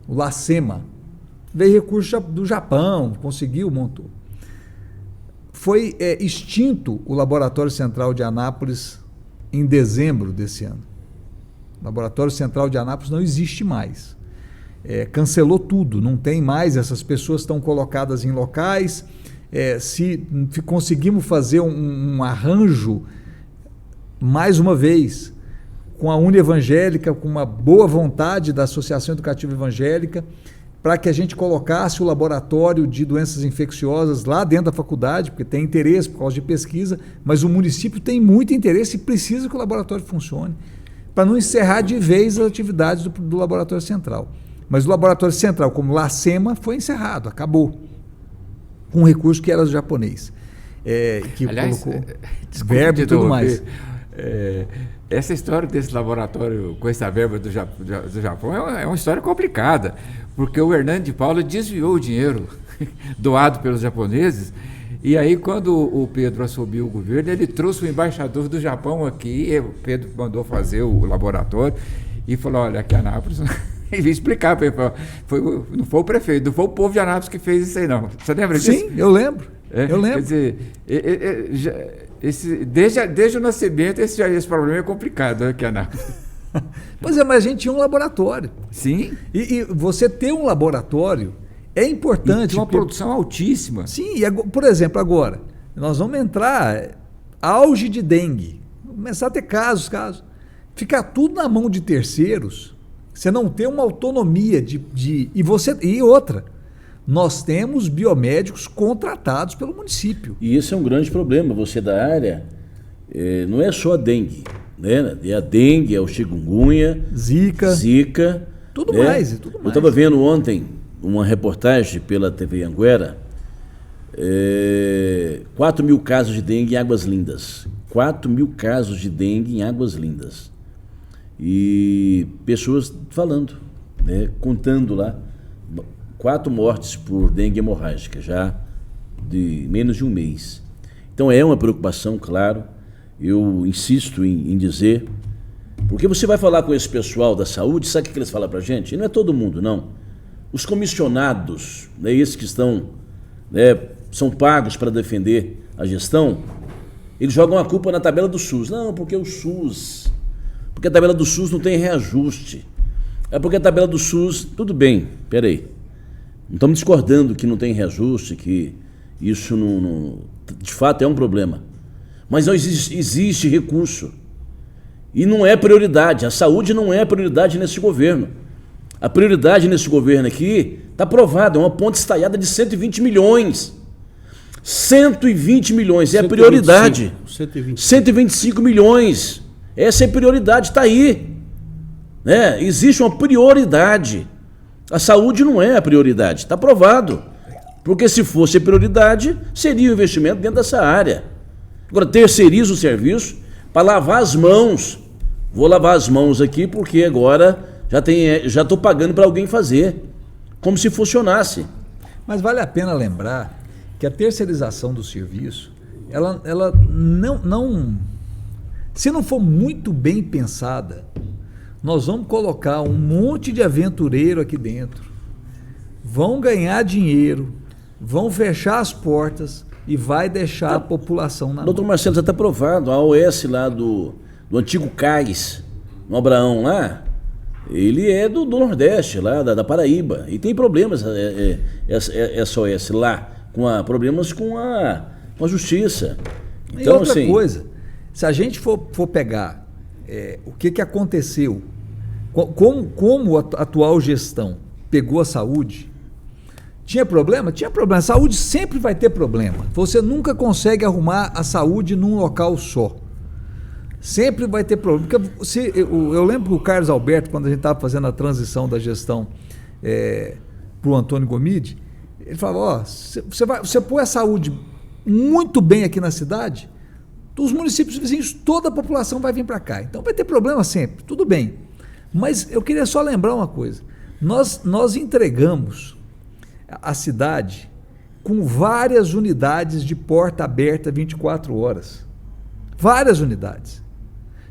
Speaker 4: o LACEMA. Veio recurso do Japão, conseguiu, montou. Foi extinto o Laboratório Central de Anápolis em dezembro desse ano. O Laboratório Central de Anápolis não existe mais. Cancelou tudo, não tem mais, essas pessoas estão colocadas em locais. Se conseguimos fazer um arranjo, mais uma vez, com a União Evangélica, com uma boa vontade da Associação Educativa Evangélica, para que a gente colocasse o laboratório de doenças infecciosas lá dentro da faculdade, porque tem interesse por causa de pesquisa, mas o município tem muito interesse e precisa que o laboratório funcione, para não encerrar de vez as atividades do Laboratório Central. Mas o Laboratório Central, como LACEMA, foi encerrado, acabou, com um recurso que era do japonês, que colocou verba e tudo mais.
Speaker 2: Essa história desse laboratório com essa verba do Japão é uma história complicada, porque o Hernando de Paulo desviou o dinheiro doado pelos japoneses, e aí quando o Pedro assumiu o governo, ele trouxe o embaixador do Japão aqui, o Pedro mandou fazer o laboratório, e falou, olha, aqui em Anápolis... E vim explicar para ele, não foi o prefeito, não foi o povo de Anápolis que fez isso aí, não. Você lembra disso?
Speaker 4: Sim, eu lembro. Eu lembro.
Speaker 2: Quer dizer, desde o nascimento, esse problema é complicado aqui em Anápolis.
Speaker 4: Pois é, mas a gente tinha um laboratório.
Speaker 2: Sim.
Speaker 4: E você ter um laboratório é importante.
Speaker 2: E uma produção altíssima.
Speaker 4: Sim, por exemplo, agora, nós vamos entrar auge de dengue. Vamos começar a ter casos. Ficar tudo na mão de terceiros. Você não tem uma autonomia e outra, nós temos biomédicos contratados pelo município.
Speaker 1: E esse é um grande problema. Você da área, não é só a dengue, né? É a dengue, é o chikungunya, Zika,
Speaker 4: tudo
Speaker 1: né?
Speaker 4: mais.
Speaker 1: Eu estava vendo ontem uma reportagem pela TV Anguera, 4 mil casos de dengue em Águas Lindas. 4 mil casos de dengue em Águas Lindas. E pessoas falando, né, contando lá, 4 mortes por dengue hemorrágica, já de menos de um mês. Então é uma preocupação, claro, eu insisto em dizer, porque você vai falar com esse pessoal da saúde, sabe o que eles falam pra gente? E não é todo mundo, não. Os comissionados, né, esses que estão, né, são pagos para defender a gestão, eles jogam a culpa na tabela do SUS. Não, porque o SUS... Porque a tabela do SUS não tem reajuste. É porque a tabela do SUS... Tudo bem, peraí. Não estamos discordando que não tem reajuste, que isso não de fato é um problema. Mas não existe recurso. E não é prioridade. A saúde não é prioridade nesse governo. A prioridade nesse governo aqui está aprovada. É uma ponte estaiada de 120 milhões. 120 milhões é a prioridade. 125 milhões. Essa é a prioridade, está aí. Né? Existe uma prioridade. A saúde não é a prioridade, está aprovado. Porque se fosse a prioridade, seria o investimento dentro dessa área. Agora, terceiriza o serviço para lavar as mãos. Vou lavar as mãos aqui porque agora já estou pagando para alguém fazer. Como se funcionasse.
Speaker 4: Mas vale a pena lembrar que a terceirização do serviço, ela não... Se não for muito bem pensada, nós vamos colocar um monte de aventureiro aqui dentro, vão ganhar dinheiro, vão fechar as portas e vai deixar a população na mão.
Speaker 1: Doutor Marcelo, já está provado, a OS lá do antigo CAIS, no Abraão lá, ele é do Nordeste, lá da Paraíba, e tem problemas essa OS lá, problemas com a justiça.
Speaker 4: Então, e outra coisa, se a gente for pegar o que aconteceu, como a atual gestão pegou a saúde, tinha problema? Tinha problema. A saúde sempre vai ter problema. Você nunca consegue arrumar a saúde num local só. Sempre vai ter problema. Porque eu lembro que o Carlos Alberto, quando a gente estava fazendo a transição da gestão para o Antônio Gomide, ele falava, você põe a saúde muito bem aqui na cidade, os municípios vizinhos, toda a população vai vir para cá. Então vai ter problema sempre, tudo bem. Mas eu queria só lembrar uma coisa. Nós entregamos a cidade com várias unidades de porta aberta 24 horas. Várias unidades.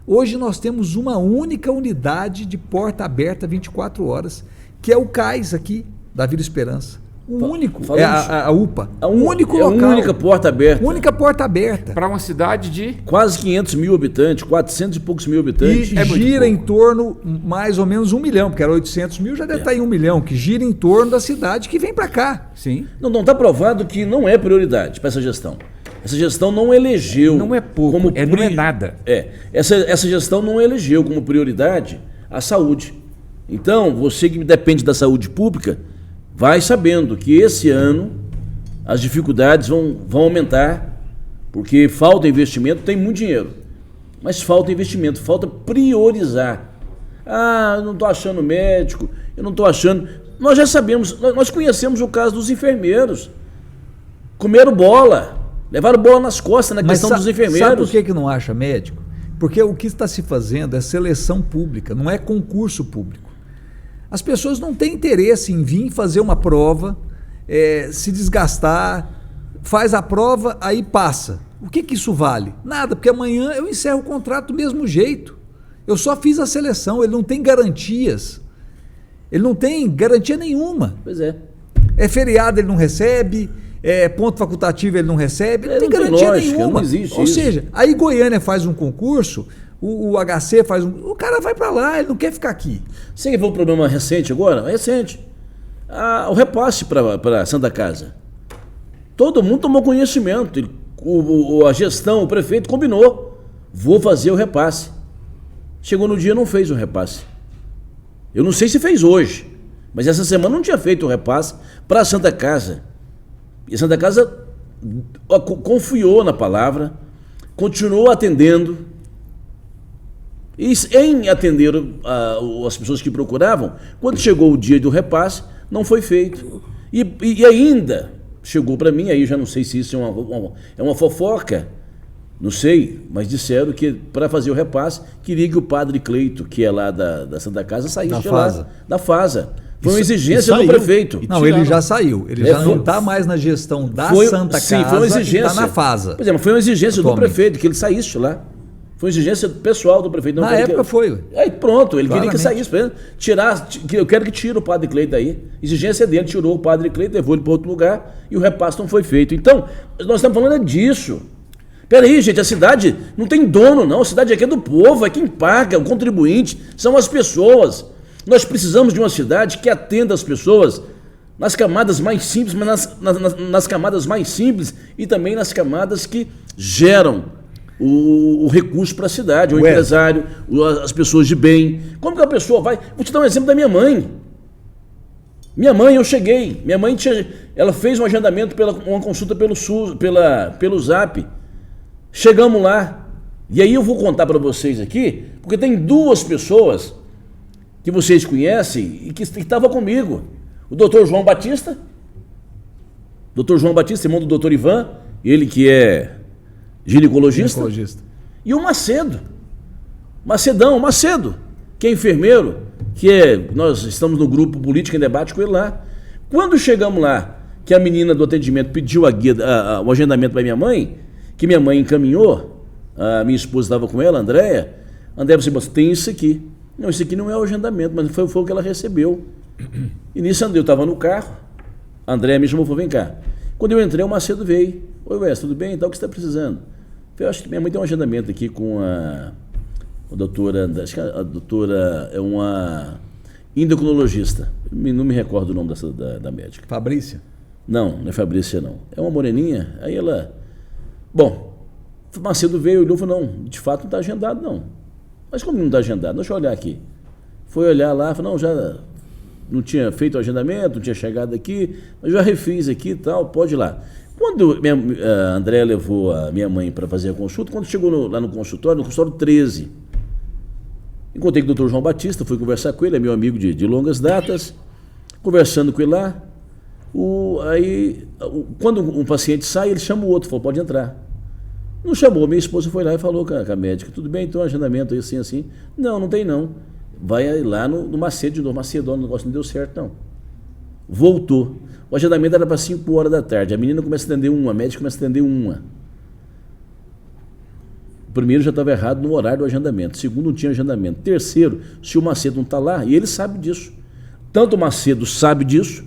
Speaker 4: Hoje nós temos uma única unidade de porta aberta 24 horas, que é o CAIS aqui, da Vila Esperança. O único, a UPA. O único local.
Speaker 1: A única porta aberta.
Speaker 4: Única porta aberta.
Speaker 2: Para uma cidade de...
Speaker 1: Quase 500 mil habitantes, 400 e poucos mil habitantes.
Speaker 4: E gira em torno mais ou menos 1 milhão, porque era 800 mil, já deve estar em 1 milhão, que gira em torno da cidade que vem para cá.
Speaker 2: Sim.
Speaker 1: Não está provado que não é prioridade para essa gestão. Essa gestão não elegeu...
Speaker 2: Não é pouco, não é nada.
Speaker 1: Essa gestão não elegeu como prioridade a saúde. Então, você que depende da saúde pública, vai sabendo que esse ano as dificuldades vão aumentar, porque falta investimento, tem muito dinheiro, mas falta investimento, falta priorizar. Eu não estou achando médico, eu não estou achando... Nós já sabemos, nós conhecemos o caso dos enfermeiros. Comeram bola, levaram bola nas costas na questão dos enfermeiros.
Speaker 4: Sabe por que não acha médico? Porque o que está se fazendo é seleção pública, não é concurso público. As pessoas não têm interesse em vir fazer uma prova, se desgastar, faz a prova, aí passa. O que isso vale? Nada, porque amanhã eu encerro o contrato do mesmo jeito. Eu só fiz a seleção, ele não tem garantias. Ele não tem garantia nenhuma.
Speaker 1: Pois é.
Speaker 4: É feriado, ele não recebe, ponto facultativo, ele não recebe, não tem garantia nenhuma.
Speaker 1: Não existe
Speaker 4: Ou seja, aí Goiânia faz um concurso, o HC faz o cara vai para lá, ele não quer ficar aqui.
Speaker 1: Você viu um problema recente agora? Recente. O repasse para Santa Casa. Todo mundo tomou conhecimento. A gestão, o prefeito combinou. Vou fazer o repasse. Chegou no dia, não fez o repasse. Eu não sei se fez hoje, mas essa semana não tinha feito o repasse para a Santa Casa. E a Santa Casa confiou na palavra, continuou atendendo. E em atender as pessoas que procuravam, quando chegou o dia do repasse, não foi feito. E ainda chegou para mim, aí eu já não sei se isso é uma fofoca, não sei, mas disseram que para fazer o repasse, queria que o padre Cleito, que é lá da Santa Casa, saísse da FASA. Foi uma exigência do prefeito.
Speaker 4: Não, ele já saiu. Ele já não está mais na gestão da Santa Casa.
Speaker 1: Sim, foi uma exigência.
Speaker 4: Está na FASA.
Speaker 1: Pois é, mas foi uma exigência do prefeito, que ele saísse lá. Foi uma exigência pessoal do prefeito.
Speaker 4: Na época foi.
Speaker 1: Aí pronto, ele queria que saísse. Eu quero que tire o padre Cleito daí. Exigência dele, tirou o padre Cleito, levou ele para outro lugar e o repasse não foi feito. Então, nós estamos falando disso. Peraí, gente, a cidade não tem dono, não. A cidade aqui é do povo, é quem paga, o contribuinte, são as pessoas. Nós precisamos de uma cidade que atenda as pessoas nas camadas mais simples, mas nas camadas mais simples e também nas camadas que geram o recurso para a cidade, o empresário, as pessoas de bem. Como que a pessoa vai... Vou te dar um exemplo da minha mãe. Minha mãe, eu cheguei. Minha mãe ela fez um agendamento, uma consulta pelo SUS, pelo Zap. Chegamos lá. E aí eu vou contar para vocês aqui, porque tem duas pessoas que vocês conhecem e que estavam comigo. O doutor João Batista, irmão do doutor Ivan, ele que é ginecologista. E o Macedo. Macedo, que é enfermeiro, nós estamos no grupo Política em Debate com ele lá. Quando chegamos lá, que a menina do atendimento pediu o agendamento para minha mãe, que minha mãe encaminhou, a minha esposa estava com ela, a Andréia disse, tem isso aqui. Não, isso aqui não é o agendamento, mas foi o que ela recebeu. E nisso eu estava no carro, a Andréia me chamou e falou, vem cá. Quando eu entrei, o Macedo veio. Oi, Wes, tudo bem? Então, o que você está precisando? Eu acho que minha mãe tem um agendamento aqui com a doutora, acho que a doutora é uma endocrinologista. Não me recordo o nome da médica.
Speaker 4: Fabrícia?
Speaker 1: Não é Fabrícia, não. É uma moreninha, aí ela... Bom, o Macedo veio e olhou e falou, não, de fato não está agendado, não. Mas como não está agendado? Deixa eu olhar aqui. Foi olhar lá, falou, não, já não tinha feito o agendamento, não tinha chegado aqui, mas já refiz aqui e tal, pode ir lá. Quando a Andréia levou a minha mãe para fazer a consulta, quando chegou lá no consultório 13, encontrei com o doutor João Batista, fui conversar com ele, é meu amigo de longas datas, conversando com ele lá, quando um paciente sai, ele chama o outro, falou, pode entrar. Não chamou, minha esposa foi lá e falou com a médica, tudo bem, então agendamento aí assim. Não tem não. Vai lá no Macedo de novo, Macedo, o negócio não deu certo não. Voltou. O agendamento era para 5 horas da tarde. A menina começa a atender uma, a médica começa a atender uma. O primeiro já estava errado no horário do agendamento. O segundo não tinha agendamento. Terceiro, se o Macedo não está lá, e ele sabe disso. Tanto o Macedo sabe disso,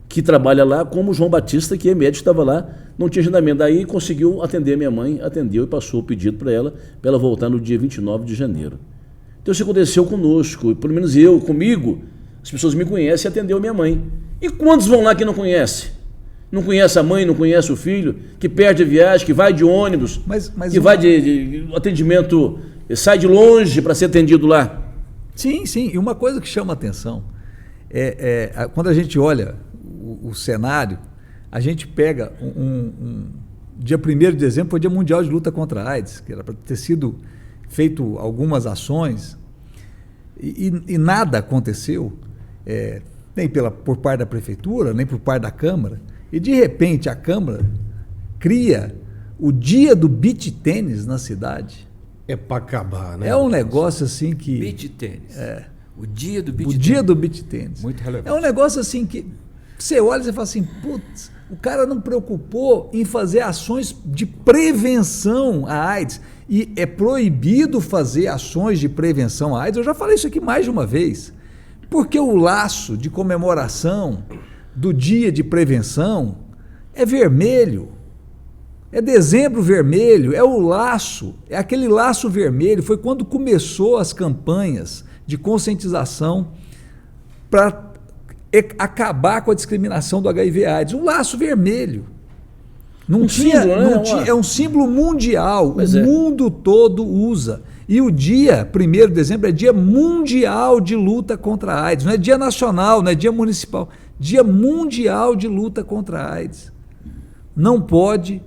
Speaker 1: que trabalha lá, como o João Batista, que é médico, estava lá, não tinha agendamento. Daí conseguiu atender a minha mãe, atendeu e passou o pedido para ela voltar no dia 29 de janeiro. Então isso aconteceu conosco, pelo menos comigo, as pessoas me conhecem e atendeu a minha mãe. E quantos vão lá que não conhecem? Não conhece a mãe, não conhece o filho, que perde a viagem, que vai de ônibus, que vai de atendimento, sai de longe para ser atendido lá.
Speaker 4: Sim, e uma coisa que chama a atenção quando a gente olha o cenário, a gente pega dia 1º de dezembro, foi o Dia Mundial de Luta contra a AIDS, que era para ter sido feito algumas ações e nada aconteceu, nem por parte da prefeitura, nem por parte da Câmara, e de repente a Câmara cria o dia do beach tênis na cidade.
Speaker 3: É para acabar, né?
Speaker 4: É um negócio assim que...
Speaker 2: Beach tênis. O dia do beach
Speaker 4: tênis. O dia do beach tênis.
Speaker 2: Muito relevante.
Speaker 4: É um negócio assim que você olha e fala assim, putz, o cara não preocupou em fazer ações de prevenção à AIDS. E é proibido fazer ações de prevenção à AIDS. Eu já falei isso aqui mais de uma vez. Porque o laço de comemoração do dia de prevenção é vermelho. É dezembro vermelho, é o laço, é aquele laço vermelho. Foi quando começou as campanhas de conscientização para acabar com a discriminação do HIV/AIDS. Um laço vermelho. É um símbolo mundial, o mundo todo usa. E o dia 1º de dezembro é dia mundial de luta contra a AIDS. Não é dia nacional, não é dia municipal. Dia mundial de luta contra a AIDS. Não pode,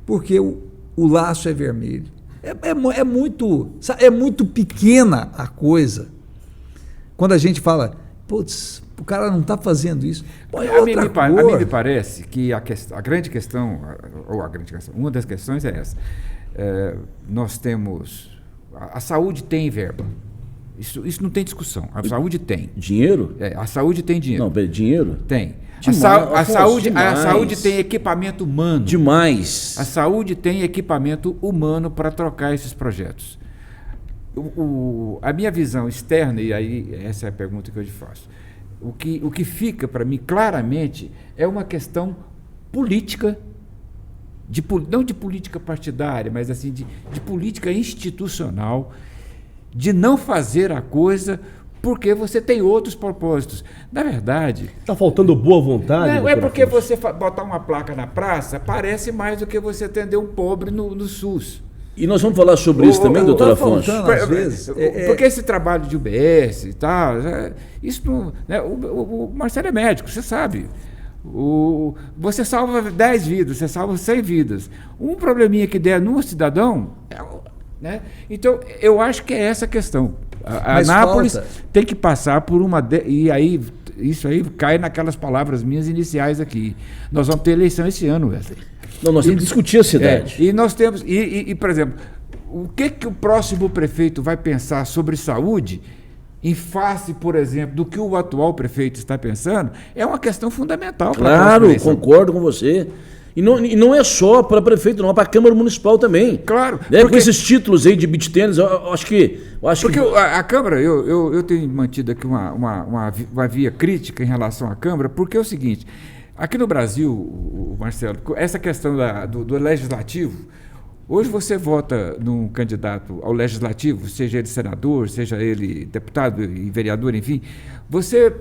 Speaker 4: porque o laço é vermelho. É muito pequena a coisa. Quando a gente fala, putz, o cara não está fazendo isso.
Speaker 2: A mim me parece que a grande questão, uma das questões é essa. Nós temos... A saúde tem verba. Isso não tem discussão. A saúde tem.
Speaker 1: Dinheiro?
Speaker 2: A saúde tem dinheiro.
Speaker 1: Não, dinheiro?
Speaker 2: Tem.
Speaker 1: Demais,
Speaker 2: A saúde tem equipamento humano.
Speaker 1: Demais.
Speaker 2: A saúde tem equipamento humano para trocar esses projetos. A minha visão externa, e aí essa é a pergunta que eu te faço, o que fica para mim claramente é uma questão política, não de política partidária, mas assim de política institucional, de não fazer a coisa porque você tem outros propósitos. Na verdade...
Speaker 3: Está faltando boa vontade?
Speaker 2: Não é porque você botar uma placa na praça parece mais do que você atender um pobre no SUS.
Speaker 1: E nós vamos falar sobre isso também, doutor Afonso?
Speaker 4: Às vezes,
Speaker 2: porque esse trabalho de UBS e tal, isso não, né, o Marcelo é médico, você sabe. Você salva 10 vidas, você salva 100 vidas. Um probleminha que der num cidadão... né? Então, eu acho que é essa a questão. A Anápolis tem que passar por uma... E aí, isso aí cai naquelas palavras minhas iniciais aqui. Nós vamos ter eleição esse ano, Wesley.
Speaker 1: Não, nós temos que discutir a cidade.
Speaker 2: E nós temos... por exemplo, o que o próximo prefeito vai pensar sobre saúde, em face, por exemplo, do que o atual prefeito está pensando, é uma questão fundamental.
Speaker 1: Claro, concordo com você. E não é só para prefeito, não, é para a Câmara Municipal também.
Speaker 2: Claro.
Speaker 1: Né? Porque... Com esses títulos aí de beach tênis, eu acho que...
Speaker 2: a Câmara, eu tenho mantido aqui uma via crítica em relação à Câmara, porque é o seguinte, aqui no Brasil, Marcelo, essa questão do legislativo, hoje você vota num candidato ao legislativo, seja ele senador, seja ele deputado e vereador, enfim, você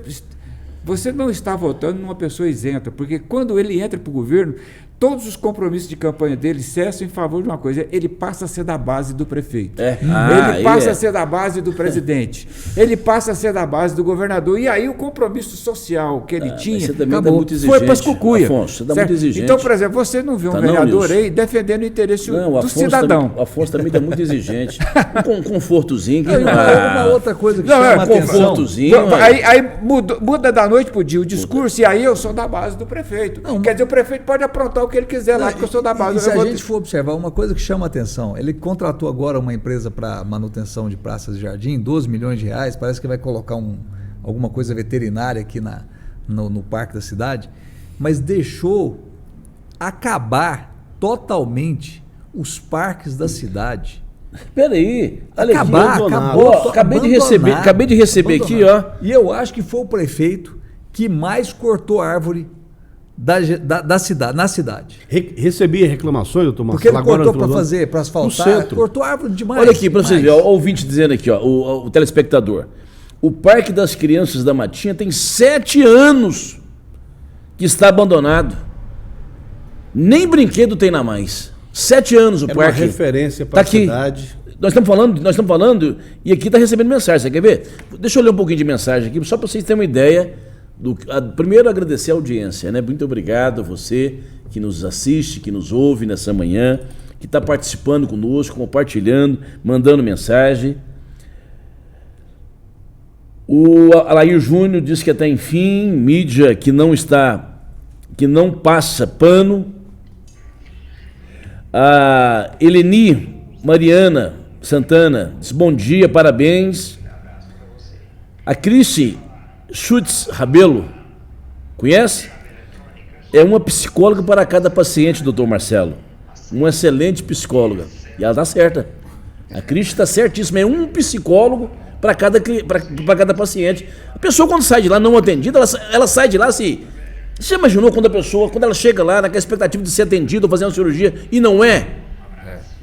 Speaker 2: não está votando numa pessoa isenta, porque quando ele entra para o governo, todos os compromissos de campanha dele cessam em favor de uma coisa, ele passa a ser da base do prefeito, ele passa a ser da base do presidente, ele passa a ser da base do governador, e aí o compromisso social que ele tinha foi para as cucuia.
Speaker 1: Afonso, você dá muito exigente.
Speaker 2: Então, por exemplo, você não vê um vereador aí defendendo o interesse do cidadão.
Speaker 1: O Afonso também está muito exigente. Um confortozinho.
Speaker 4: Uma outra coisa que chama atenção.
Speaker 1: Confortozinho.
Speaker 2: Aí muda da noite para o dia o discurso, e aí eu sou da base do prefeito. Quer dizer, o prefeito pode aprontar o que ele quiser lá, porque eu sou da base.
Speaker 4: E se a gente for observar, uma coisa que chama atenção, ele contratou agora uma empresa para manutenção de praças de jardim, 12 milhões de reais, parece que vai colocar alguma coisa veterinária aqui no parque da cidade, mas deixou acabar totalmente os parques da cidade.
Speaker 1: Peraí,
Speaker 4: acabou.
Speaker 1: Acabei de receber aqui, ó.
Speaker 4: E eu acho que foi o prefeito que mais cortou árvore na cidade.
Speaker 3: Recebi reclamações, doutor Marcelo.
Speaker 4: Porque ele cortou para asfaltar, cortou árvore demais.
Speaker 1: Olha aqui, para vocês verem, o ouvinte dizendo aqui, ó, o telespectador. O Parque das Crianças da Matinha tem 7 anos que está abandonado. Nem brinquedo tem na mais. 7 anos o parque.
Speaker 3: É uma referência para a cidade.
Speaker 1: Nós estamos falando, e aqui está recebendo mensagem, você quer ver? Deixa eu ler um pouquinho de mensagem aqui, só para vocês terem uma ideia. Primeiro, agradecer a audiência, né? Muito obrigado a você que nos assiste, que nos ouve nessa manhã, que está participando conosco, compartilhando, mandando mensagem. O Alair Júnior diz que até enfim, mídia que não passa pano. A Eleni Mariana Santana diz bom dia, parabéns. A Cristi Schutz Rabelo, conhece? É uma psicóloga para cada paciente, doutor Marcelo. Uma excelente psicóloga. E ela está certa. A Cristi está certíssima. É um psicólogo para cada paciente. A pessoa, quando sai de lá não atendida, ela sai de lá assim. Você imaginou quando ela chega lá naquela expectativa de ser atendida ou fazer uma cirurgia e não é?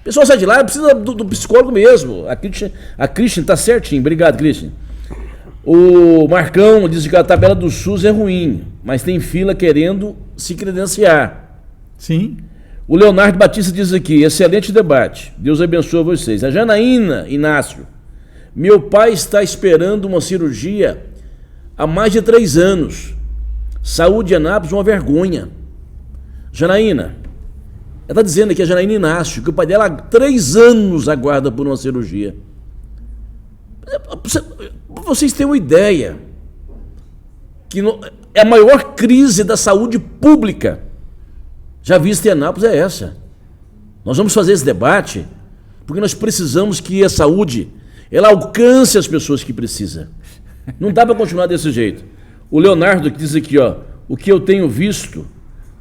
Speaker 1: A pessoa sai de lá, precisa do psicólogo mesmo. A Cristi está certinho. Obrigado, Cristi. O Marcão diz que a tabela do SUS é ruim, mas tem fila querendo se credenciar.
Speaker 4: Sim.
Speaker 1: O Leonardo Batista diz aqui, excelente debate, Deus abençoe vocês. A Janaína Inácio, meu pai está esperando uma cirurgia há mais de 3 anos. Saúde em Anápolis, uma vergonha. Janaína, ela está dizendo aqui, a Janaína Inácio, que o pai dela há 3 anos aguarda por uma cirurgia. Vocês têm uma ideia que é a maior crise da saúde pública já vista em Anápolis é essa. Nós vamos fazer esse debate porque nós precisamos que a saúde ela alcance as pessoas que precisam. Não dá para continuar desse jeito. O Leonardo que diz aqui, ó, o que eu tenho visto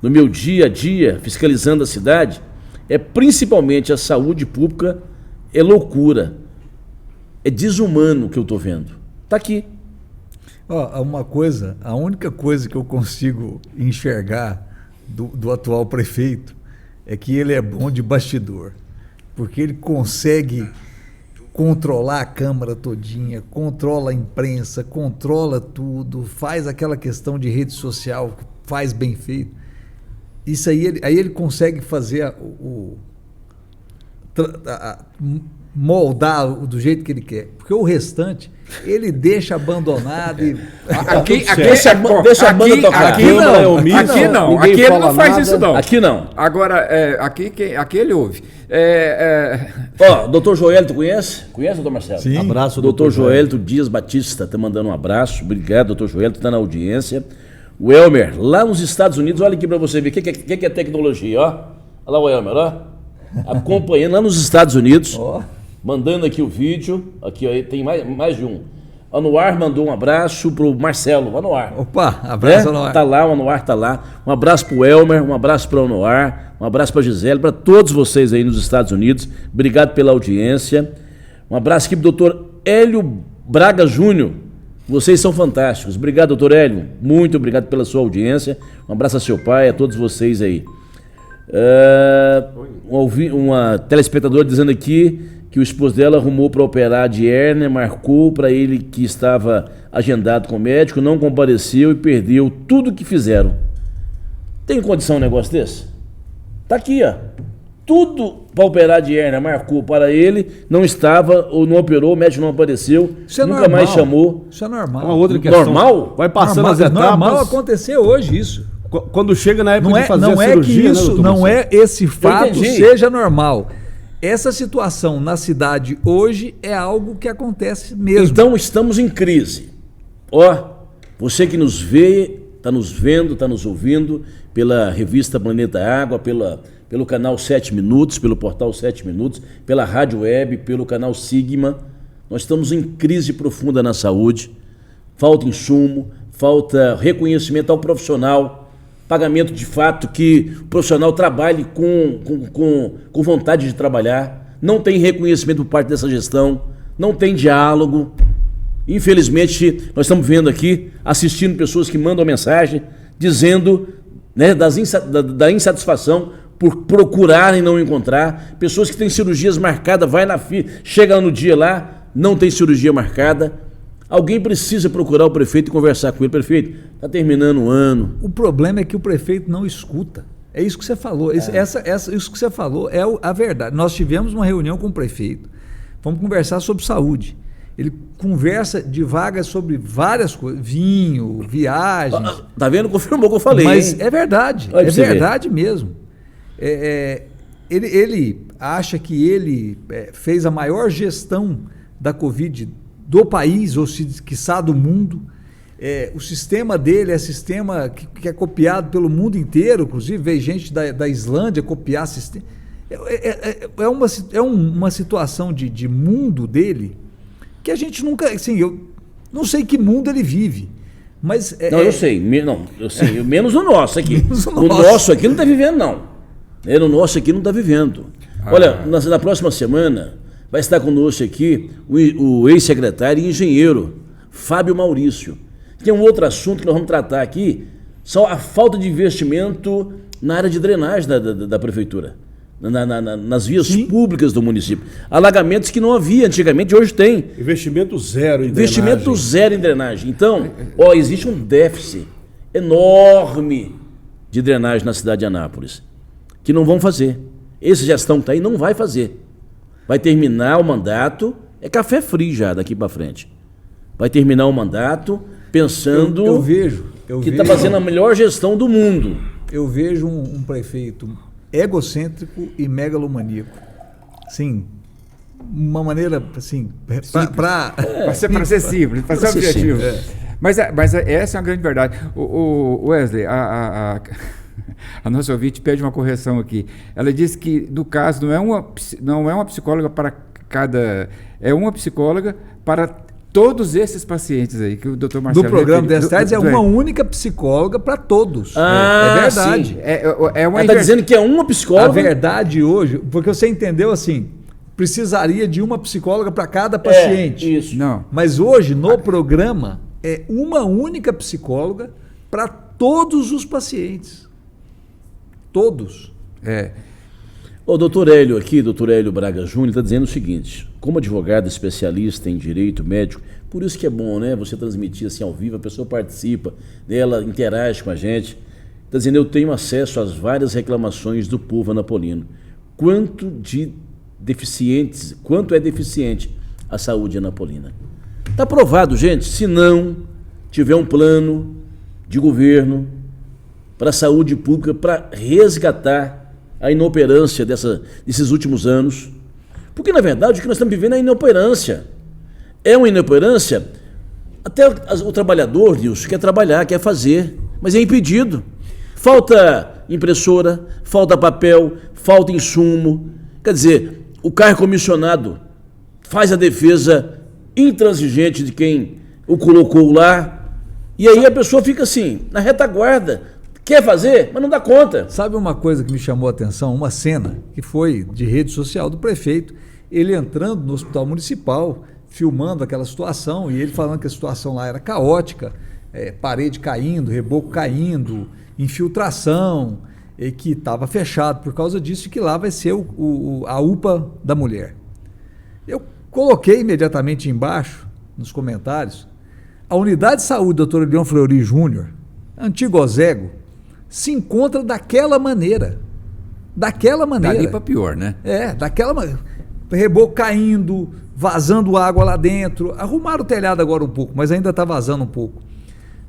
Speaker 1: no meu dia a dia fiscalizando a cidade é principalmente a saúde pública, é loucura. É desumano o que eu estou vendo. Está aqui.
Speaker 4: Uma coisa, a única coisa que eu consigo enxergar do atual prefeito é que ele é bom de bastidor, porque ele consegue controlar a Câmara todinha, controla a imprensa, controla tudo, faz aquela questão de rede social, faz bem feito. Isso aí ele consegue fazer moldar do jeito que ele quer, porque o restante ele deixa abandonado e
Speaker 1: deixa a banda tocar.
Speaker 2: Aqui não, aqui ele não faz isso não.
Speaker 1: Aqui não.
Speaker 2: Agora, aqui ele ouve.
Speaker 1: Doutor Joelito, conhece? Conhece, doutor Marcelo?
Speaker 4: Sim.
Speaker 3: Abraço,
Speaker 1: Doutor Joelito Dias Batista, está mandando um abraço. Obrigado, doutor Joelito, está na audiência. O Elmer, lá nos Estados Unidos, olha aqui para você ver o que é tecnologia, ó. Olha lá o Elmer, ó. Acompanhando lá nos Estados Unidos. Mandando aqui o vídeo, aqui ó, tem mais de um. Anuar mandou um abraço pro Marcelo, Anuar.
Speaker 4: Opa, abraço, Anuar.
Speaker 1: Tá lá, o Anuar tá lá. Um abraço pro Elmer, um abraço pro Anuar, um abraço pra Gisele, para todos vocês aí nos Estados Unidos. Obrigado pela audiência. Um abraço aqui pro doutor Hélio Braga Júnior. Vocês são fantásticos. Obrigado, doutor Hélio. Muito obrigado pela sua audiência. Um abraço a seu pai, a todos vocês aí. Uma telespectadora dizendo aqui que o esposo dela arrumou para operar de hérnia, marcou para ele que estava agendado com o médico, não compareceu e perdeu tudo que fizeram. Tem condição um negócio desse? Tá aqui, ó. Tudo para operar de hérnia, marcou para ele, não estava ou não operou, o médico não apareceu,
Speaker 4: isso é
Speaker 1: nunca
Speaker 4: normal.
Speaker 1: Mais chamou.
Speaker 4: Isso é normal.
Speaker 3: Uma outra questão.
Speaker 1: Normal?
Speaker 3: Vai passando
Speaker 4: normal,
Speaker 3: as etapas.
Speaker 4: É normal acontecer hoje isso.
Speaker 3: Quando chega na época de fazer
Speaker 4: não
Speaker 3: a cirurgia,
Speaker 4: que isso,
Speaker 3: né,
Speaker 4: não é esse fato
Speaker 1: entendi.
Speaker 4: seja normal. Essa situação na cidade hoje é algo que acontece mesmo.
Speaker 1: Então estamos em crise. Você que nos vê, está nos vendo, está nos ouvindo pela revista Planeta Água, pelo canal 7 Minutos, pelo portal 7 Minutos, pela rádio web, pelo canal Sigma. Nós estamos em crise profunda na saúde. Falta insumo, falta reconhecimento ao profissional, pagamento de fato, que o profissional trabalhe com vontade de trabalhar. Não tem reconhecimento por parte dessa gestão, não tem diálogo. Infelizmente, nós estamos vendo aqui, assistindo pessoas que mandam mensagem dizendo, né, da insatisfação por procurarem não encontrar, pessoas que têm cirurgias marcadas, vai na fila, chega no dia lá, não tem cirurgia marcada. Alguém precisa procurar o prefeito e conversar com ele. Prefeito, está terminando o ano.
Speaker 4: O problema é que o prefeito não escuta. É isso que você falou. Isso que você falou é a verdade. Nós tivemos uma reunião com o prefeito, vamos conversar sobre saúde. Ele conversa devagar sobre várias coisas, vinho, viagens.
Speaker 1: Tá vendo? Confirmou o que eu falei.
Speaker 4: Mas
Speaker 1: hein?
Speaker 4: é verdade,
Speaker 1: Olha
Speaker 4: é verdade mesmo. Ele acha que ele fez a maior gestão da Covid do país, ou quiçá do mundo. O sistema dele é sistema que é copiado pelo mundo inteiro, inclusive veio gente da Islândia copiar sistema. É uma situação de mundo dele que a gente nunca... Assim, eu não sei que mundo ele vive, mas...
Speaker 1: eu sei. Eu sei. Menos o nosso aqui.
Speaker 4: O
Speaker 1: o nosso aqui não está vivendo, não. O nosso aqui não está vivendo. Olha, na próxima semana vai estar conosco aqui o ex-secretário e engenheiro Fábio Maurício. Tem um outro assunto que nós vamos tratar aqui, só a falta de investimento na área de drenagem da prefeitura, nas vias públicas do município. Alagamentos que não havia antigamente, hoje tem.
Speaker 3: Investimento zero em
Speaker 1: Investimento
Speaker 3: drenagem.
Speaker 1: zero em drenagem. Então, existe um déficit enorme de drenagem na cidade de Anápolis, que não vão fazer. Essa gestão que está aí não vai fazer. Vai terminar o mandato, é café frio já daqui para frente. Vai terminar o mandato pensando
Speaker 4: eu vejo
Speaker 1: que está fazendo a melhor gestão do mundo.
Speaker 4: Eu vejo um prefeito egocêntrico e megalomaníaco. Sim, uma maneira assim
Speaker 2: Para ser simples, para ser objetivo. Mas essa é uma grande verdade. O Wesley, a nossa ouvinte pede uma correção aqui. Ela disse que, no caso, não é uma psicóloga para cada... É uma psicóloga para todos esses pacientes aí, que o Dr. Marcelo...
Speaker 4: Do programa Destades é uma única psicóloga para todos. É verdade.
Speaker 1: Sim. Ela está dizendo que é uma psicóloga...
Speaker 4: A verdade hoje, porque você entendeu assim, precisaria de uma psicóloga para cada paciente.
Speaker 1: Isso.
Speaker 2: Não.
Speaker 4: Mas hoje, no programa, é uma única psicóloga para todos os pacientes. Todos.
Speaker 1: O doutor Hélio aqui, doutor Hélio Braga Júnior, está dizendo o seguinte: como advogado especialista em direito médico, por isso que é bom, né? Você transmitir assim ao vivo, a pessoa participa, ela interage com a gente. Está dizendo, eu tenho acesso às várias reclamações do povo anapolino. Quanto é deficiente a saúde anapolina? Está provado, gente, se não tiver um plano de governo para a saúde pública, para resgatar a inoperância desses últimos anos. Porque, na verdade, o que nós estamos vivendo é inoperância. É uma inoperância, até o trabalhador, Deus, quer trabalhar, quer fazer, mas é impedido. Falta impressora, falta papel, falta insumo. Quer dizer, o cargo comissionado faz a defesa intransigente de quem o colocou lá, e aí a pessoa fica assim, na retaguarda. Quer fazer, mas não dá conta.
Speaker 4: Sabe uma coisa que me chamou a atenção? Uma cena que foi de rede social do prefeito, ele entrando no hospital municipal, filmando aquela situação, e ele falando que a situação lá era caótica, parede caindo, reboco caindo, infiltração, e que estava fechado por causa disso, e que lá vai ser a UPA da mulher. Eu coloquei imediatamente embaixo, nos comentários, a unidade de saúde Dr. Leon Fleury Júnior, antigo Ozego, se encontra daquela maneira. Daquela maneira.
Speaker 2: Dali para pior, né?
Speaker 4: Daquela maneira. Reboco caindo, vazando água lá dentro. Arrumaram o telhado agora um pouco, mas ainda está vazando um pouco.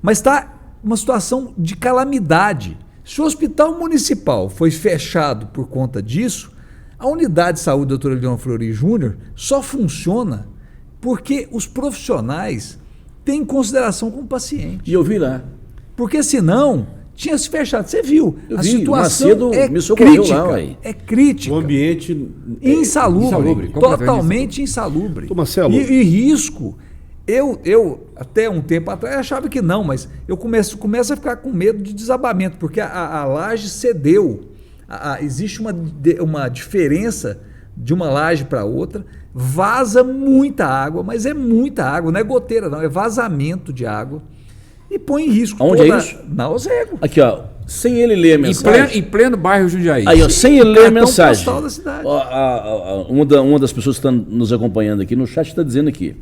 Speaker 4: Mas está uma situação de calamidade. Se o hospital municipal foi fechado por conta disso, a unidade de saúde Dr. Leon Fleury Júnior só funciona porque os profissionais têm consideração com o paciente.
Speaker 1: E eu vi lá.
Speaker 4: Porque senão tinha se fechado. Você viu,
Speaker 1: a
Speaker 4: situação
Speaker 1: me socorreu
Speaker 4: crítica.
Speaker 1: Lá, ué.
Speaker 4: É crítica.
Speaker 3: O ambiente
Speaker 4: insalubre, totalmente insalubre.
Speaker 3: Ô, Marcelo.
Speaker 4: E risco. Eu, até um tempo atrás, achava que não, mas eu começo a ficar com medo de desabamento, porque a laje cedeu. Existe uma diferença de uma laje para outra, vaza muita água, mas é muita água, não é goteira não, é vazamento de água. E põe em risco.
Speaker 1: Onde é isso?
Speaker 4: Na Ozego.
Speaker 1: Aqui, ó. Sem ele ler a mensagem.
Speaker 2: Em pleno bairro Jundiaí.
Speaker 1: Aí, ó, sem ele ler a mensagem.
Speaker 4: Postal da cidade.
Speaker 1: Uma das pessoas que estão nos acompanhando aqui no chat está dizendo aqui: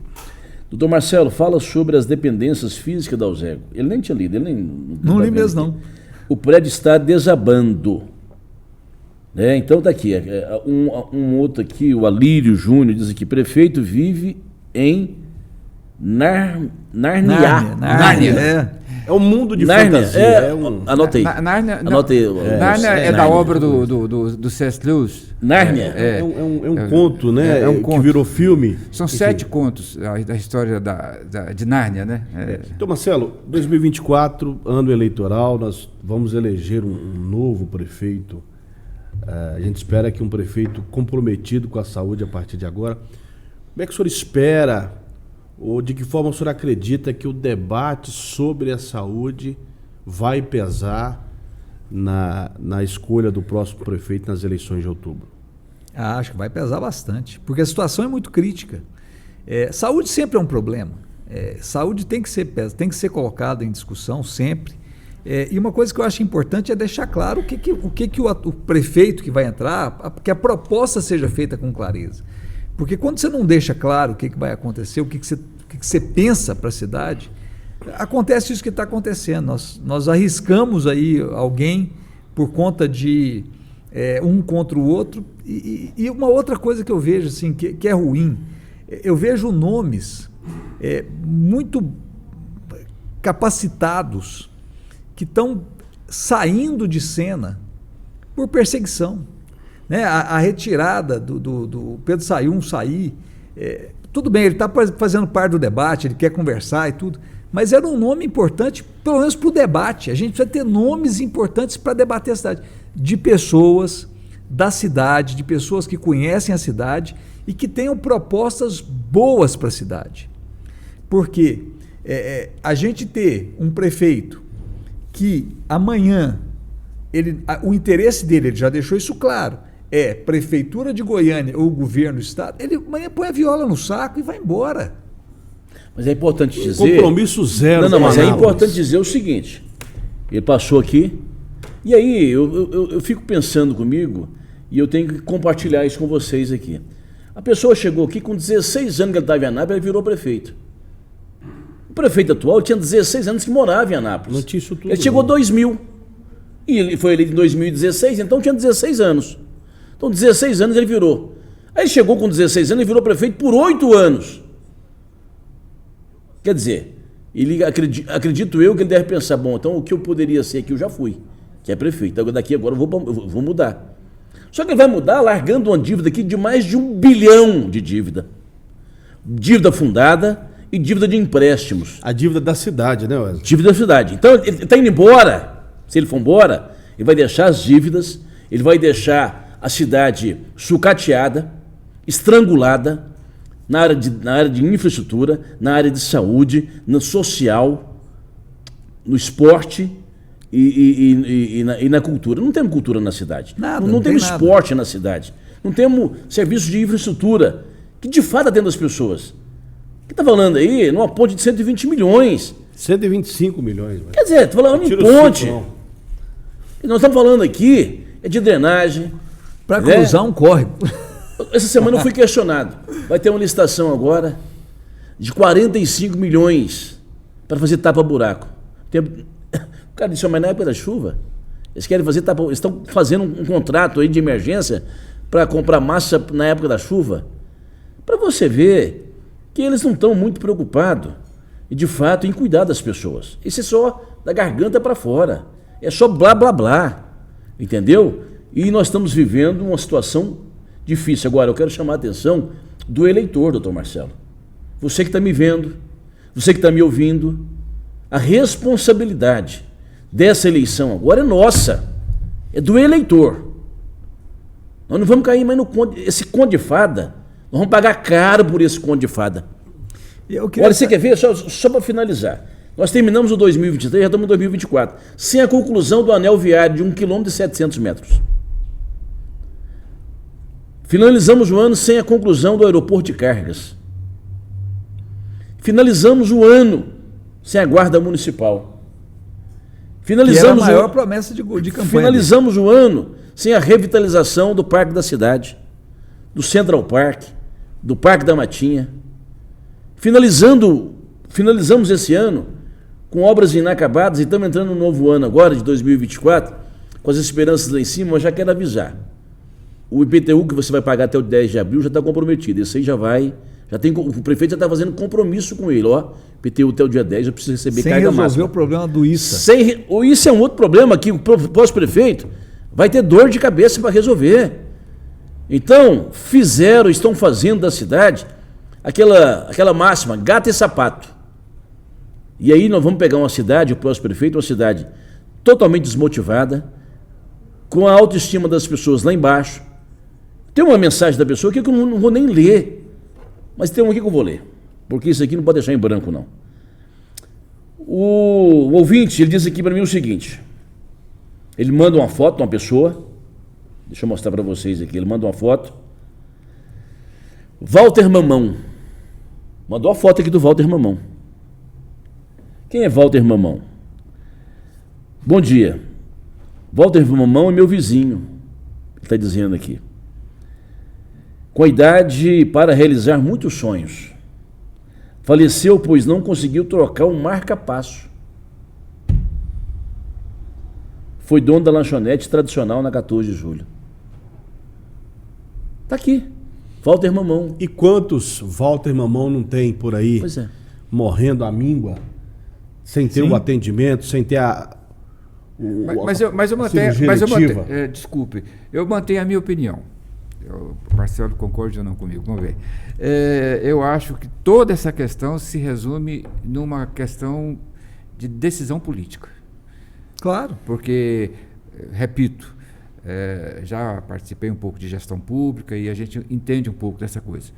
Speaker 1: doutor Marcelo, fala sobre as dependências físicas da Ozego. Ele nem tinha lido, ele nem.
Speaker 4: Não li mesmo, não.
Speaker 1: O prédio está desabando. Então tá aqui. Um outro aqui, o Alírio Júnior, diz aqui: prefeito vive em Nárnia.
Speaker 3: É um mundo de
Speaker 1: Nárnia,
Speaker 3: fantasia.
Speaker 1: Anota aí.
Speaker 2: Nárnia
Speaker 1: Nárnia
Speaker 2: é da obra do C.S. Lewis.
Speaker 1: Nárnia.
Speaker 3: É um conto, né?
Speaker 2: É um conto.
Speaker 3: Que virou filme.
Speaker 2: São 7 contos da história de Nárnia, né?
Speaker 3: Então, Marcelo, 2024, ano eleitoral, nós vamos eleger um novo prefeito. A gente espera que um prefeito comprometido com a saúde a partir de agora. Como é que o senhor espera, ou de que forma o senhor acredita que o debate sobre a saúde vai pesar na escolha do próximo prefeito nas eleições de outubro?
Speaker 4: Acho que vai pesar bastante, porque a situação é muito crítica. Saúde sempre é um problema. Saúde tem que ser colocada em discussão sempre. E uma coisa que eu acho importante é deixar claro o que o prefeito que vai entrar, que a proposta seja feita com clareza. Porque quando você não deixa claro o que vai acontecer, o que você pensa para a cidade, acontece isso que está acontecendo. Nós arriscamos aí alguém por conta de um contra o outro. E uma outra coisa que eu vejo assim, que é ruim, eu vejo nomes muito capacitados que estão saindo de cena por perseguição. Né? A retirada do Pedro Sayum sair, tudo bem, ele está fazendo parte do debate, ele quer conversar e tudo, mas era um nome importante, pelo menos para o debate. A gente precisa ter nomes importantes para debater a cidade, de pessoas da cidade, de pessoas que conhecem a cidade e que tenham propostas boas para a cidade. Porque a gente ter um prefeito que amanhã, o interesse dele, ele já deixou isso claro, Prefeitura de Goiânia ou Governo do Estado, ele amanhã põe a viola no saco e vai embora.
Speaker 1: Mas é importante dizer...
Speaker 3: Compromisso zero.
Speaker 1: Não, mas é importante dizer o seguinte, ele passou aqui, e aí eu fico pensando comigo, e eu tenho que compartilhar isso com vocês aqui. A pessoa chegou aqui com 16 anos que ele estava em Anápolis, ele virou prefeito. O prefeito atual tinha 16 anos que morava em Anápolis.
Speaker 3: Não tinha isso tudo.
Speaker 1: Ele chegou em 2000. E ele foi eleito em 2016, então tinha 16 anos. Então 16 anos ele virou. Aí ele chegou com 16 anos e virou prefeito por 8 anos. Quer dizer, acredito eu que ele deve pensar, bom, então o que eu poderia ser aqui eu já fui, que é prefeito. Daqui agora eu vou mudar. Só que ele vai mudar largando uma dívida aqui de mais de 1 bilhão de dívida. Dívida fundada e dívida de empréstimos.
Speaker 3: A dívida da cidade, né, Wesley?
Speaker 1: Dívida da cidade. Então ele está indo embora. Se ele for embora, ele vai deixar as dívidas, ele vai deixar a cidade sucateada, estrangulada, na área de infraestrutura, na área de saúde, no social, no esporte e na cultura. Não temos cultura na cidade. Não temos esporte na cidade. Não temos serviço de infraestrutura, que de fato atende as pessoas. O que está falando aí? Numa ponte de 120 milhões.
Speaker 3: 125 milhões.
Speaker 1: Quer dizer, estou falando em ponte. E nós estamos falando aqui de drenagem.
Speaker 4: Para cruzar um córrego.
Speaker 1: Essa semana eu fui questionado. Vai ter uma licitação agora de 45 milhões para fazer tapa-buraco. O cara disse, mas na época da chuva, eles querem fazer tapa, eles estão fazendo um contrato aí de emergência para comprar massa na época da chuva. Para você ver que eles não estão muito preocupados, e de fato, em cuidar das pessoas. Isso é só da garganta para fora. É só blá, blá, blá. Entendeu? E nós estamos vivendo uma situação difícil. Agora, eu quero chamar a atenção do eleitor, doutor Marcelo. Você que está me vendo, você que está me ouvindo, a responsabilidade dessa eleição agora é nossa, é do eleitor. Nós não vamos cair mais no conde, esse conde de fada, nós vamos pagar caro por esse conde de fada. Olha, você quer ver? Só para finalizar. Nós terminamos o 2023, já estamos em 2024, sem a conclusão do anel viário de 1,7 km. Finalizamos o ano sem a conclusão do aeroporto de cargas. Finalizamos o ano sem a guarda municipal. Finalizamos
Speaker 4: que era a maior promessa de campanha.
Speaker 1: Finalizamos o ano sem a revitalização do Parque da Cidade, do Central Park, do Parque da Matinha. Finalizamos esse ano com obras inacabadas e estamos entrando no novo ano agora, de 2024, com as esperanças lá em cima. Eu já quero avisar. O IPTU que você vai pagar até o 10 de abril já está comprometido. Esse aí o prefeito já está fazendo compromisso com ele. Ó, IPTU até o dia 10 eu preciso receber carga máxima.
Speaker 4: Sem resolver o problema do ISA.
Speaker 1: O ISA é um outro problema que o pós-prefeito vai ter dor de cabeça para resolver. Então, estão fazendo da cidade aquela máxima, gato e sapato. E aí nós vamos pegar uma cidade, o pós-prefeito, uma cidade totalmente desmotivada, com a autoestima das pessoas lá embaixo. Tem uma mensagem da pessoa aqui que eu não vou nem ler, mas tem uma aqui que eu vou ler, porque isso aqui não pode deixar em branco, não. O ouvinte, ele diz aqui para mim o seguinte, ele manda uma foto de uma pessoa, deixa eu mostrar para vocês aqui, ele manda uma foto, Walter Mamão, mandou a foto aqui do Walter Mamão. Quem é Walter Mamão? Bom dia, Walter Mamão é meu vizinho, ele está dizendo aqui. Com a idade para realizar muitos sonhos. Faleceu, pois não conseguiu trocar um marca-passo. Foi dono da lanchonete tradicional na 14 de julho. Tá aqui. Walter Mamão.
Speaker 3: E quantos Walter Mamão não tem por aí
Speaker 1: Pois é.
Speaker 3: morrendo à míngua, sem ter
Speaker 4: Sim.
Speaker 3: o atendimento, sem ter
Speaker 2: Mas eu mantenho,
Speaker 3: cirurgia eletiva?
Speaker 2: desculpe, eu mantenho a minha opinião. O Marcelo concorda ou não comigo? Vamos ver. Eu acho que toda essa questão se resume numa questão de decisão política.
Speaker 4: Claro.
Speaker 2: Porque, repito, já participei um pouco de gestão pública e a gente entende um pouco dessa coisa.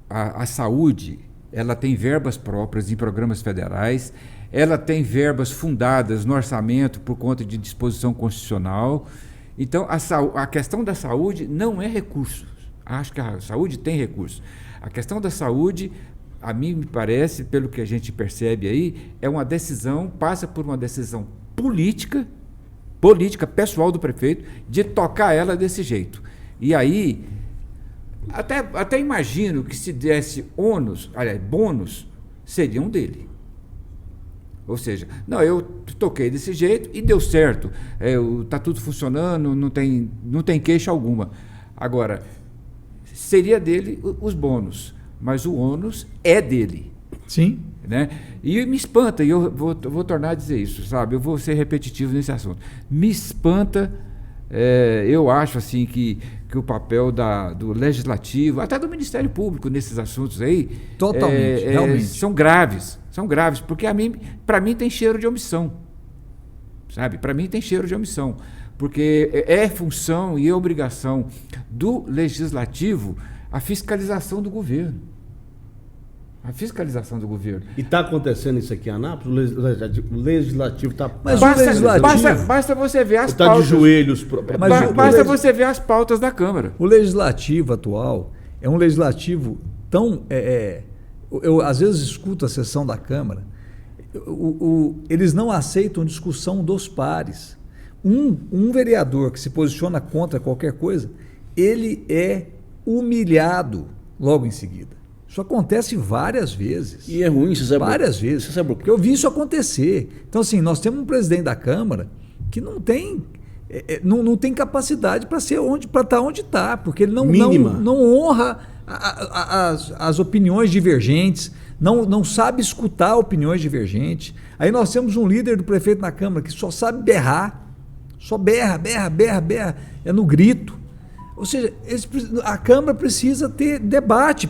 Speaker 2: A saúde, ela tem verbas próprias em programas federais, ela tem verbas fundadas no orçamento por conta de disposição constitucional. Então, a questão da saúde não é recurso. Acho que a saúde tem recurso. A questão da saúde, a mim me parece, pelo que a gente percebe aí, é uma decisão, passa por uma decisão política pessoal do prefeito, de tocar ela desse jeito. E aí, até imagino que se desse bônus, seriam dele. Ou seja, não, eu toquei desse jeito e deu certo. Está tudo funcionando, não tem queixa alguma. Agora, seria dele os bônus, mas o ônus é dele.
Speaker 4: Sim.
Speaker 2: Né? E me espanta, e eu vou tornar a dizer isso, sabe? Eu vou ser repetitivo nesse assunto. Me espanta, eu acho assim que o papel do Legislativo, até do Ministério Público nesses assuntos aí,
Speaker 4: Totalmente, realmente.
Speaker 2: são graves, porque para mim tem cheiro de omissão, sabe? Para mim tem cheiro de omissão, porque é função e obrigação do Legislativo a fiscalização do governo. A fiscalização do governo.
Speaker 3: E está acontecendo isso aqui em Anápolis? O Legislativo está...
Speaker 4: Mas o Legislativo...
Speaker 2: Basta você ver as
Speaker 3: Está
Speaker 2: pautas...
Speaker 3: de joelhos...
Speaker 2: Basta você ver as pautas da Câmara.
Speaker 4: O Legislativo atual é um Legislativo tão... eu às vezes escuto a sessão da Câmara, eles não aceitam discussão dos pares. Um vereador que se posiciona contra qualquer coisa, ele é humilhado logo em seguida. Isso acontece várias vezes.
Speaker 1: E é ruim, você sabe?
Speaker 4: Várias vezes.
Speaker 1: Você sabe por quê?
Speaker 4: Porque eu vi isso acontecer. Então, assim, nós temos um presidente da Câmara que não tem, não tem capacidade para estar onde está, porque ele não honra as opiniões divergentes, não sabe escutar opiniões divergentes. Aí nós temos um líder do prefeito na Câmara que só sabe berrar, só berra, é no grito. Ou seja, a Câmara precisa ter debate,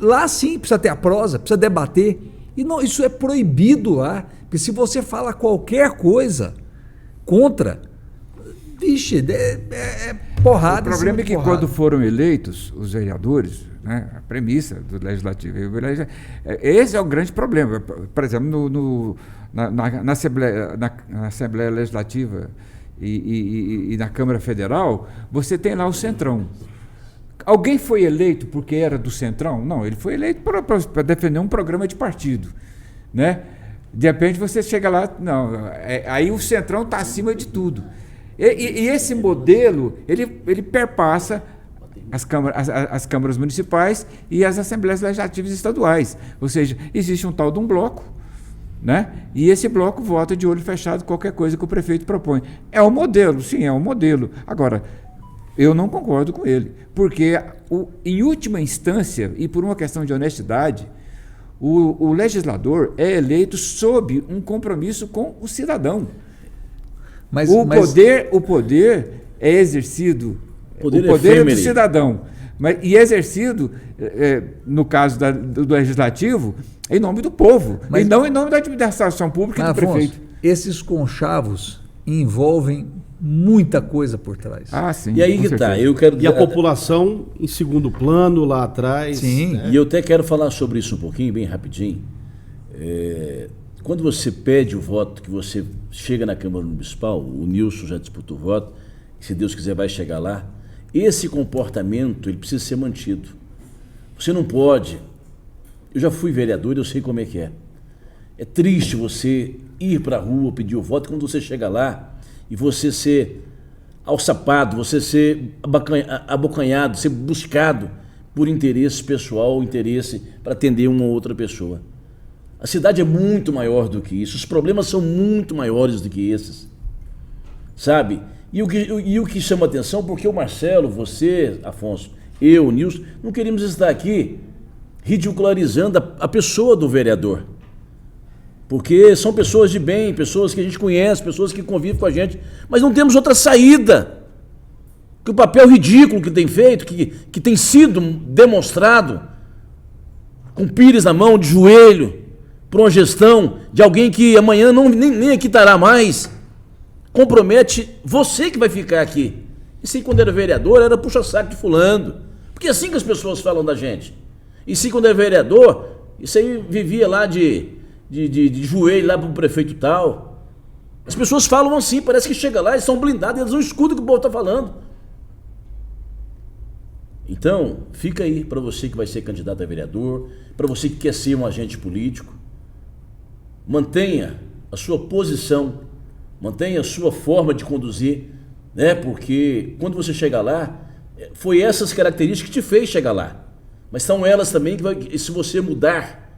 Speaker 4: lá sim precisa ter a prosa, precisa debater. E não, isso é proibido lá, porque se você fala qualquer coisa contra, vixe, é porrada.
Speaker 2: O problema é que quando foram eleitos os vereadores, né, a premissa do Legislativo, esse é o grande problema. Por exemplo, na Assembleia Legislativa e na Câmara Federal, você tem lá o Centrão. Alguém foi eleito porque era do Centrão? Não, ele foi eleito para defender um programa de partido, né? De repente você chega lá, não, aí o Centrão está acima de tudo. E esse modelo, ele perpassa as câmaras municipais e as assembleias legislativas estaduais. Ou seja, existe um tal de um bloco, né? E esse bloco vota de olho fechado qualquer coisa que o prefeito propõe. É um modelo, sim, é um modelo. Agora, eu não concordo com ele, porque em última instância, e por uma questão de honestidade, o legislador é eleito sob um compromisso com o cidadão. O poder é exercido, o poder é do cidadão, e exercido, no caso do legislativo, em nome do povo, e não em nome da administração pública e do prefeito.
Speaker 4: Esses conchavos envolvem muita coisa por trás.
Speaker 2: Ah, sim.
Speaker 1: E aí que está.
Speaker 3: E a população em segundo plano, lá atrás.
Speaker 4: Sim.
Speaker 3: Né?
Speaker 1: E eu até quero falar sobre isso um pouquinho, bem rapidinho. Quando você pede o voto, que você chega na Câmara Municipal, o Nilson já disputou o voto, se Deus quiser vai chegar lá, esse comportamento ele precisa ser mantido. Você não pode... Eu já fui vereador e eu sei como é que é. É triste você ir para a rua, pedir o voto, quando você chega lá e você ser alçapado, você ser abocanhado, ser buscado por interesse pessoal, interesse para atender uma ou outra pessoa. A cidade é muito maior do que isso, os problemas são muito maiores do que esses, sabe? E o que chama atenção, porque o Marcelo, você, Afonso, eu, o Nilson, não queríamos estar aqui ridicularizando a pessoa do vereador. Porque são pessoas de bem, pessoas que a gente conhece, pessoas que convivem com a gente, mas não temos outra saída. Que o papel ridículo que tem feito, que tem sido demonstrado, com pires na mão, de joelho, por uma gestão de alguém que amanhã nem aqui estará mais, compromete você que vai ficar aqui. Isso aí, quando era vereador, era puxa-saco de fulano. Porque é assim que as pessoas falam da gente. E se quando era vereador, isso aí vivia lá de joelho lá pro prefeito tal. As pessoas falam assim, parece que chega lá, eles são blindados, eles não escutam o que o povo está falando. Então, fica aí para você que vai ser candidato a vereador, para você que quer ser um agente político, mantenha a sua posição, mantenha a sua forma de conduzir, né? Porque quando você chegar lá, foi essas características que te fez chegar lá. Mas são elas também que, se você mudar,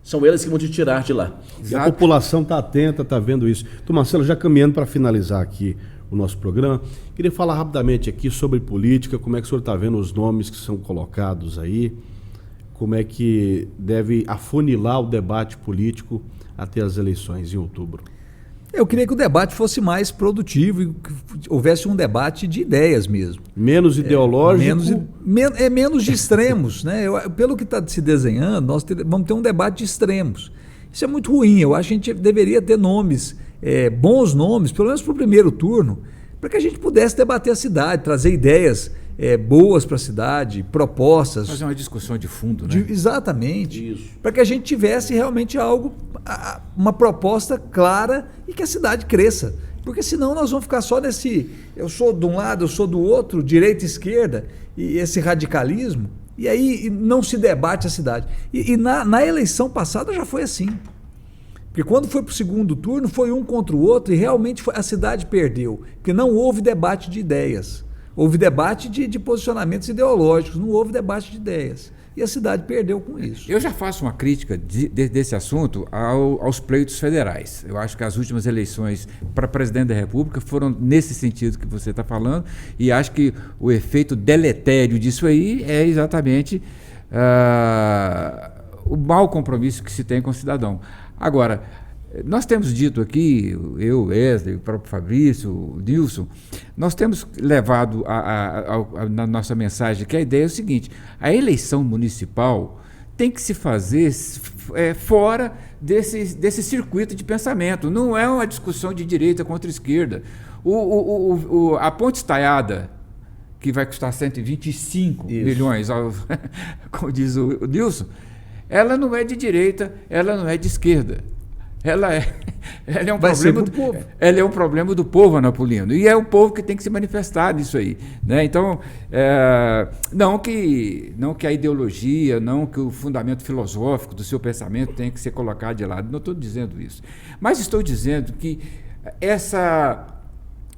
Speaker 1: são elas que vão te tirar de lá.
Speaker 3: E a população está atenta, está vendo isso. Então, Marcelo, já caminhando para finalizar aqui o nosso programa, queria falar rapidamente aqui sobre política, como é que o senhor está vendo os nomes que são colocados aí, como é que deve afunilar o debate político até as eleições em outubro.
Speaker 4: Eu queria que o debate fosse mais produtivo e que houvesse um debate de ideias mesmo.
Speaker 3: Menos ideológico.
Speaker 4: Menos de extremos, né? Pelo que está se desenhando, nós vamos ter um debate de extremos. Isso é muito ruim. Eu acho que a gente deveria ter nomes, bons nomes, pelo menos para o primeiro turno, para que a gente pudesse debater a cidade, trazer ideias boas para a cidade, propostas.
Speaker 2: Fazer uma discussão de fundo, né?
Speaker 4: Exatamente. Para que a gente tivesse realmente algo, uma proposta clara e que a cidade cresça. Porque senão nós vamos ficar só nesse, eu sou de um lado, eu sou do outro, direita e esquerda, e esse radicalismo, e aí não se debate a cidade. E na eleição passada já foi assim. Porque quando foi para o segundo turno, foi um contra o outro e realmente a cidade perdeu. Porque não houve debate de ideias. Houve debate de posicionamentos ideológicos, não houve debate de ideias. E a cidade perdeu com isso.
Speaker 2: Eu já faço uma crítica desse assunto aos pleitos federais. Eu acho que as últimas eleições para presidente da República foram nesse sentido que você está falando, e acho que o efeito deletério disso aí é exatamente o mau compromisso que se tem com o cidadão. Agora, nós temos dito aqui, eu, Wesley, o próprio Fabrício, o Nilson, nós temos levado na nossa mensagem que a ideia é o seguinte: a eleição municipal tem que se fazer fora desse circuito de pensamento. Não é uma discussão de direita contra esquerda. A ponte estaiada, que vai custar 125 milhões, como diz o Nilson, ela não é de direita, ela não é de esquerda. Ela é um problema do povo. Ela é um problema do povo, Anapolino. E é o povo que tem que se manifestar nisso aí, né? Então, não que a ideologia, não que o fundamento filosófico do seu pensamento tenha que ser colocado de lado. Não estou dizendo isso. Mas estou dizendo que essa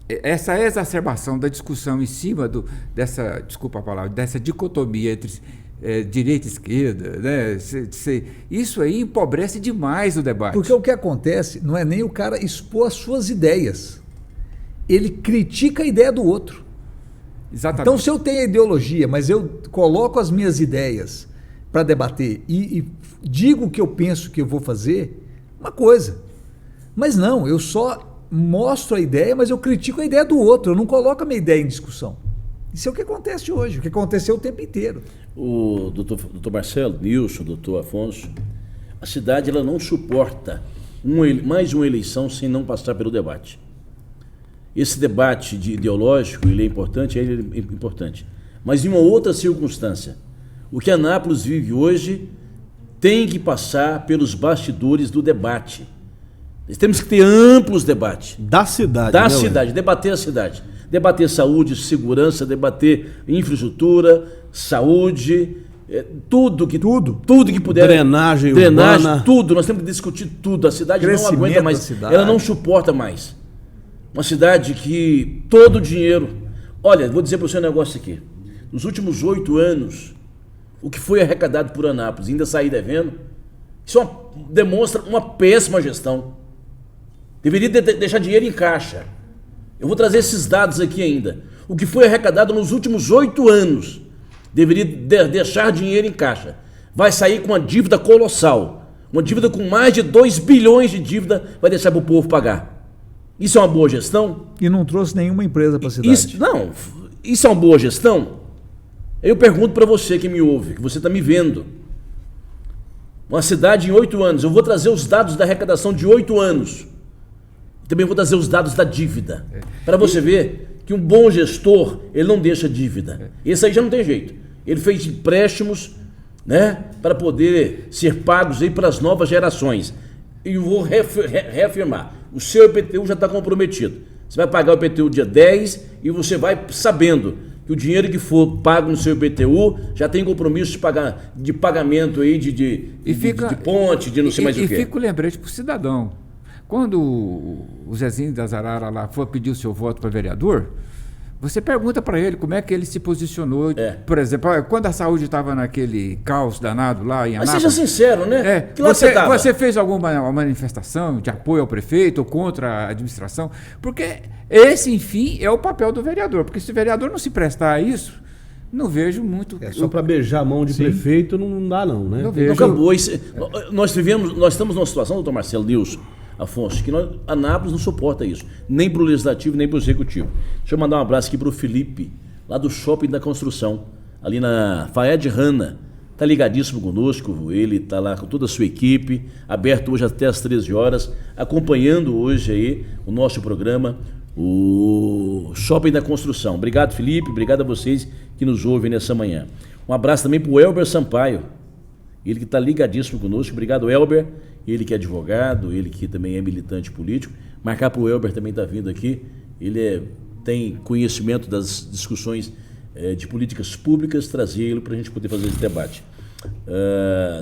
Speaker 2: exacerbação da discussão em cima dessa, desculpa a palavra, dessa dicotomia entre direita e esquerda, né? Isso aí empobrece demais o debate.
Speaker 4: Porque o que acontece não é nem o cara expor as suas ideias. Ele critica a ideia do outro.
Speaker 2: Exatamente.
Speaker 4: Então, se eu tenho a ideologia, mas eu coloco as minhas ideias para debater e digo o que eu penso que eu vou fazer, uma coisa. Mas não, eu só mostro a ideia, mas eu critico a ideia do outro. Eu não coloco a minha ideia em discussão. Isso é o que acontece hoje, o que aconteceu o tempo inteiro.
Speaker 1: O doutor Marcelo, Nilson, doutor Afonso, a cidade ela não suporta mais uma eleição sem não passar pelo debate. Esse debate ideológico, ele é importante, mas em uma outra circunstância. O que Anápolis vive hoje tem que passar pelos bastidores do debate. Nós temos que ter amplos debates.
Speaker 3: Da cidade.
Speaker 1: Da cidade, debater a cidade. Debater saúde, segurança, debater infraestrutura, saúde, tudo que puder.
Speaker 3: Drenagem urbana.
Speaker 1: Tudo. Nós temos que discutir tudo. A cidade não aguenta mais. Ela não suporta mais. Uma cidade que todo o dinheiro... Olha, vou dizer para você um negócio aqui. Nos últimos 8 anos, o que foi arrecadado por Anápolis, ainda sair devendo, isso demonstra uma péssima gestão. Deveria deixar dinheiro em caixa. Eu vou trazer esses dados aqui ainda. O que foi arrecadado nos últimos 8 anos deveria deixar dinheiro em caixa. Vai sair com uma dívida colossal. Uma dívida com mais de 2 bilhões de dívida vai deixar para o povo pagar. Isso é uma boa gestão?
Speaker 4: E não trouxe nenhuma empresa para a cidade.
Speaker 1: Isso é uma boa gestão? Eu pergunto para você que me ouve, que você está me vendo. Uma cidade em 8 anos, eu vou trazer os dados da arrecadação de 8 anos. Também vou trazer os dados da dívida. Para você ver que um bom gestor, ele não deixa dívida. Esse aí já não tem jeito. Ele fez empréstimos, né, para poder ser pagos aí para as novas gerações. E eu vou reafirmar, o seu IPTU já está comprometido. Você vai pagar o IPTU dia 10 e você vai sabendo que o dinheiro que for pago no seu IPTU já tem compromisso de pagamento aí de ponte, de não sei mais o quê.
Speaker 2: E fica o lembrete para o cidadão. Quando o Zezinho das Araras lá for pedir o seu voto para vereador, você pergunta para ele como é que ele se posicionou. Por exemplo, quando a saúde estava naquele caos danado lá em Anápolis.
Speaker 1: Mas seja sincero, né? Que lá
Speaker 2: você fez alguma manifestação de apoio ao prefeito ou contra a administração? Porque esse, enfim, é o papel do vereador. Porque se o vereador não se prestar a isso, não vejo muito.
Speaker 3: Só para beijar a mão de prefeito não dá, não, né?
Speaker 2: Não vejo.
Speaker 1: Acabou. Nós estamos numa situação, doutor Marcelo Nilson Afonso, que Anápolis não suporta isso, nem para o Legislativo, nem para o Executivo. Deixa eu mandar um abraço aqui para o Felipe, lá do Shopping da Construção, ali na Faed Rana. Está ligadíssimo conosco, ele está lá com toda a sua equipe, aberto hoje até às 13 horas, acompanhando hoje aí o nosso programa, o Shopping da Construção. Obrigado, Felipe, obrigado a vocês que nos ouvem nessa manhã. Um abraço também para o Elber Sampaio, ele que está ligadíssimo conosco. Obrigado, Elber. Ele que é advogado, ele que também é militante político. Marcar para o Elber também está vindo aqui. Ele tem conhecimento das discussões de políticas públicas, trazer ele para a gente poder fazer esse debate.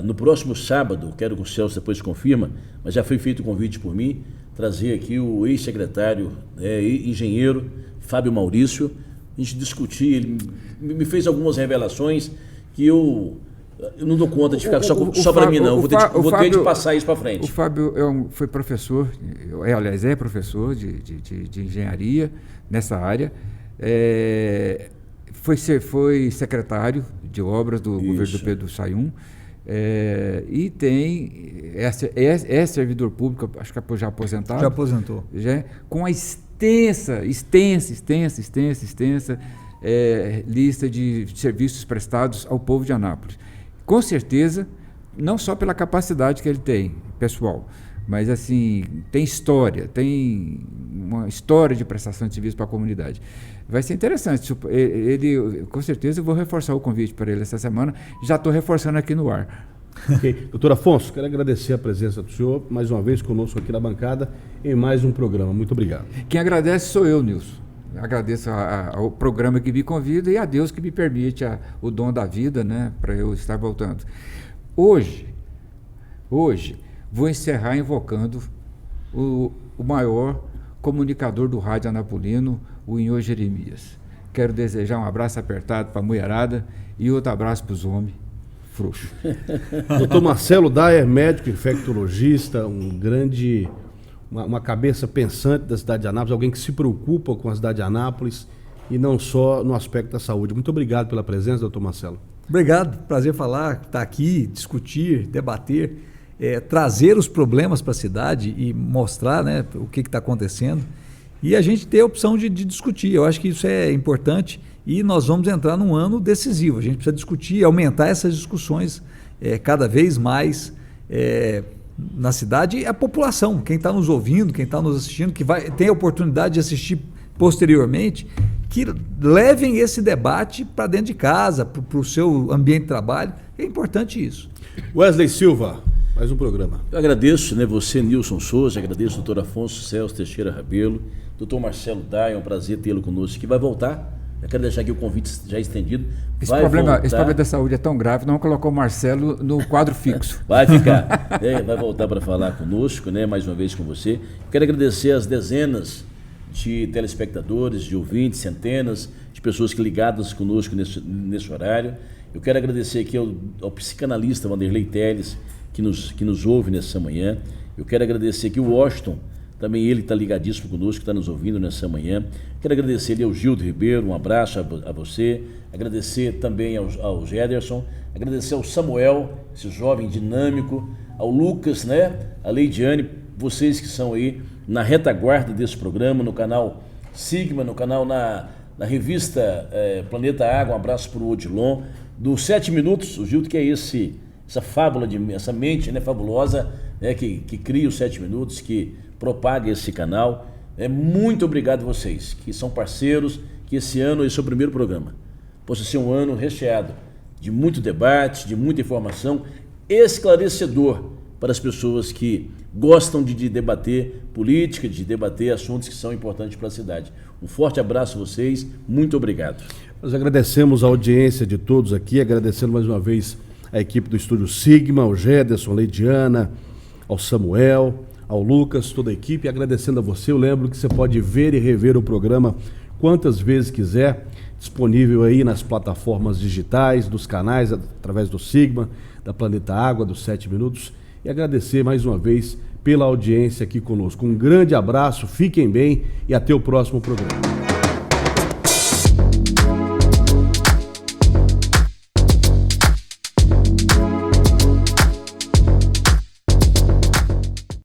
Speaker 1: No próximo sábado, quero que o Celso depois confirma, mas já foi feito o convite por mim, trazer aqui o ex-secretário, engenheiro Fábio Maurício, a gente discutir. Ele me fez algumas revelações que eu não dou conta de ficar só para mim, não. Vou ter de passar isso para frente.
Speaker 2: O Fábio foi professor, aliás, é professor de engenharia nessa área. Foi secretário de obras do governo do Pedro Sayum. E é servidor público, acho que já aposentado.
Speaker 4: Já aposentou.
Speaker 2: Com a extensa lista de serviços prestados ao povo de Anápolis. Com certeza, não só pela capacidade que ele tem, pessoal, mas assim, tem uma história de prestação de serviço para a comunidade. Vai ser interessante. Com certeza, eu vou reforçar o convite para ele essa semana. Já estou reforçando aqui no ar.
Speaker 3: Okay. Doutor Afonso, quero agradecer a presença do senhor, mais uma vez conosco aqui na bancada, em mais um programa. Muito obrigado.
Speaker 2: Quem agradece sou eu, Nilson. Agradeço ao programa que me convida e a Deus que me permite o dom da vida, né, para eu estar voltando. Hoje, vou encerrar invocando o maior comunicador do rádio anapolino, o Inhô Jeremias. Quero desejar um abraço apertado para a mulherada e outro abraço para os homens frouxos.
Speaker 3: Doutor Marcelo Dayer, médico infectologista, uma cabeça pensante da cidade de Anápolis, alguém que se preocupa com a cidade de Anápolis e não só no aspecto da saúde. Muito obrigado pela presença, doutor Marcelo.
Speaker 4: Obrigado, prazer falar, estar aqui, discutir, debater, trazer os problemas para a cidade e mostrar, né, o que está acontecendo e a gente ter a opção de discutir. Eu acho que isso é importante e nós vamos entrar num ano decisivo. A gente precisa discutir, aumentar essas discussões cada vez mais na cidade e a população, quem está nos ouvindo, quem está nos assistindo, que tem a oportunidade de assistir posteriormente, que levem esse debate para dentro de casa, para o seu ambiente de trabalho. É importante isso.
Speaker 3: Wesley Silva, mais um programa.
Speaker 1: Eu agradeço, né, você, Nilson Souza, agradeço o doutor Afonso Celso Teixeira Rabelo, doutor Marcelo Dayer, é um prazer tê-lo conosco, que vai voltar. Eu quero deixar aqui o convite já estendido.
Speaker 2: Esse problema da saúde é tão grave, não colocou o Marcelo no quadro fixo.
Speaker 1: Vai ficar. Vai voltar para falar conosco, né, mais uma vez com você. Eu quero agradecer as dezenas de telespectadores, de ouvintes, centenas de pessoas que ligadas conosco nesse horário. Eu quero agradecer aqui ao psicanalista Vanderlei Teles, que nos ouve nessa manhã. Eu quero agradecer aqui o Washington, também ele está ligadíssimo conosco, está nos ouvindo nessa manhã. Quero agradecer ali ao Gildo Ribeiro, um abraço a você, agradecer também ao Gederson, agradecer ao Samuel, esse jovem dinâmico, ao Lucas, né? A Leidiane, vocês que são aí na retaguarda desse programa, no canal Sigma, no canal na revista Planeta Água, um abraço para o Odilon. Do 7 Minutos, o Gildo que é essa fábula, essa mente, né, fabulosa, né, que cria os 7 Minutos, que propaga esse canal. Muito obrigado a vocês, que são parceiros, que esse ano, esse é o primeiro programa, possa ser um ano recheado de muito debate, de muita informação, esclarecedor para as pessoas que gostam de debater política, de debater assuntos que são importantes para a cidade. Um forte abraço a vocês, muito obrigado.
Speaker 3: Nós agradecemos a audiência de todos aqui, agradecendo mais uma vez a equipe do Estúdio Sigma, ao Gederson, a Leidiana, ao Samuel, ao Lucas, toda a equipe, agradecendo a você. Eu lembro que você pode ver e rever o programa quantas vezes quiser, disponível aí nas plataformas digitais, dos canais, através do Sigma, da Planeta Água, dos 7 Minutos, e agradecer mais uma vez pela audiência aqui conosco. Um grande abraço, fiquem bem e até o próximo programa.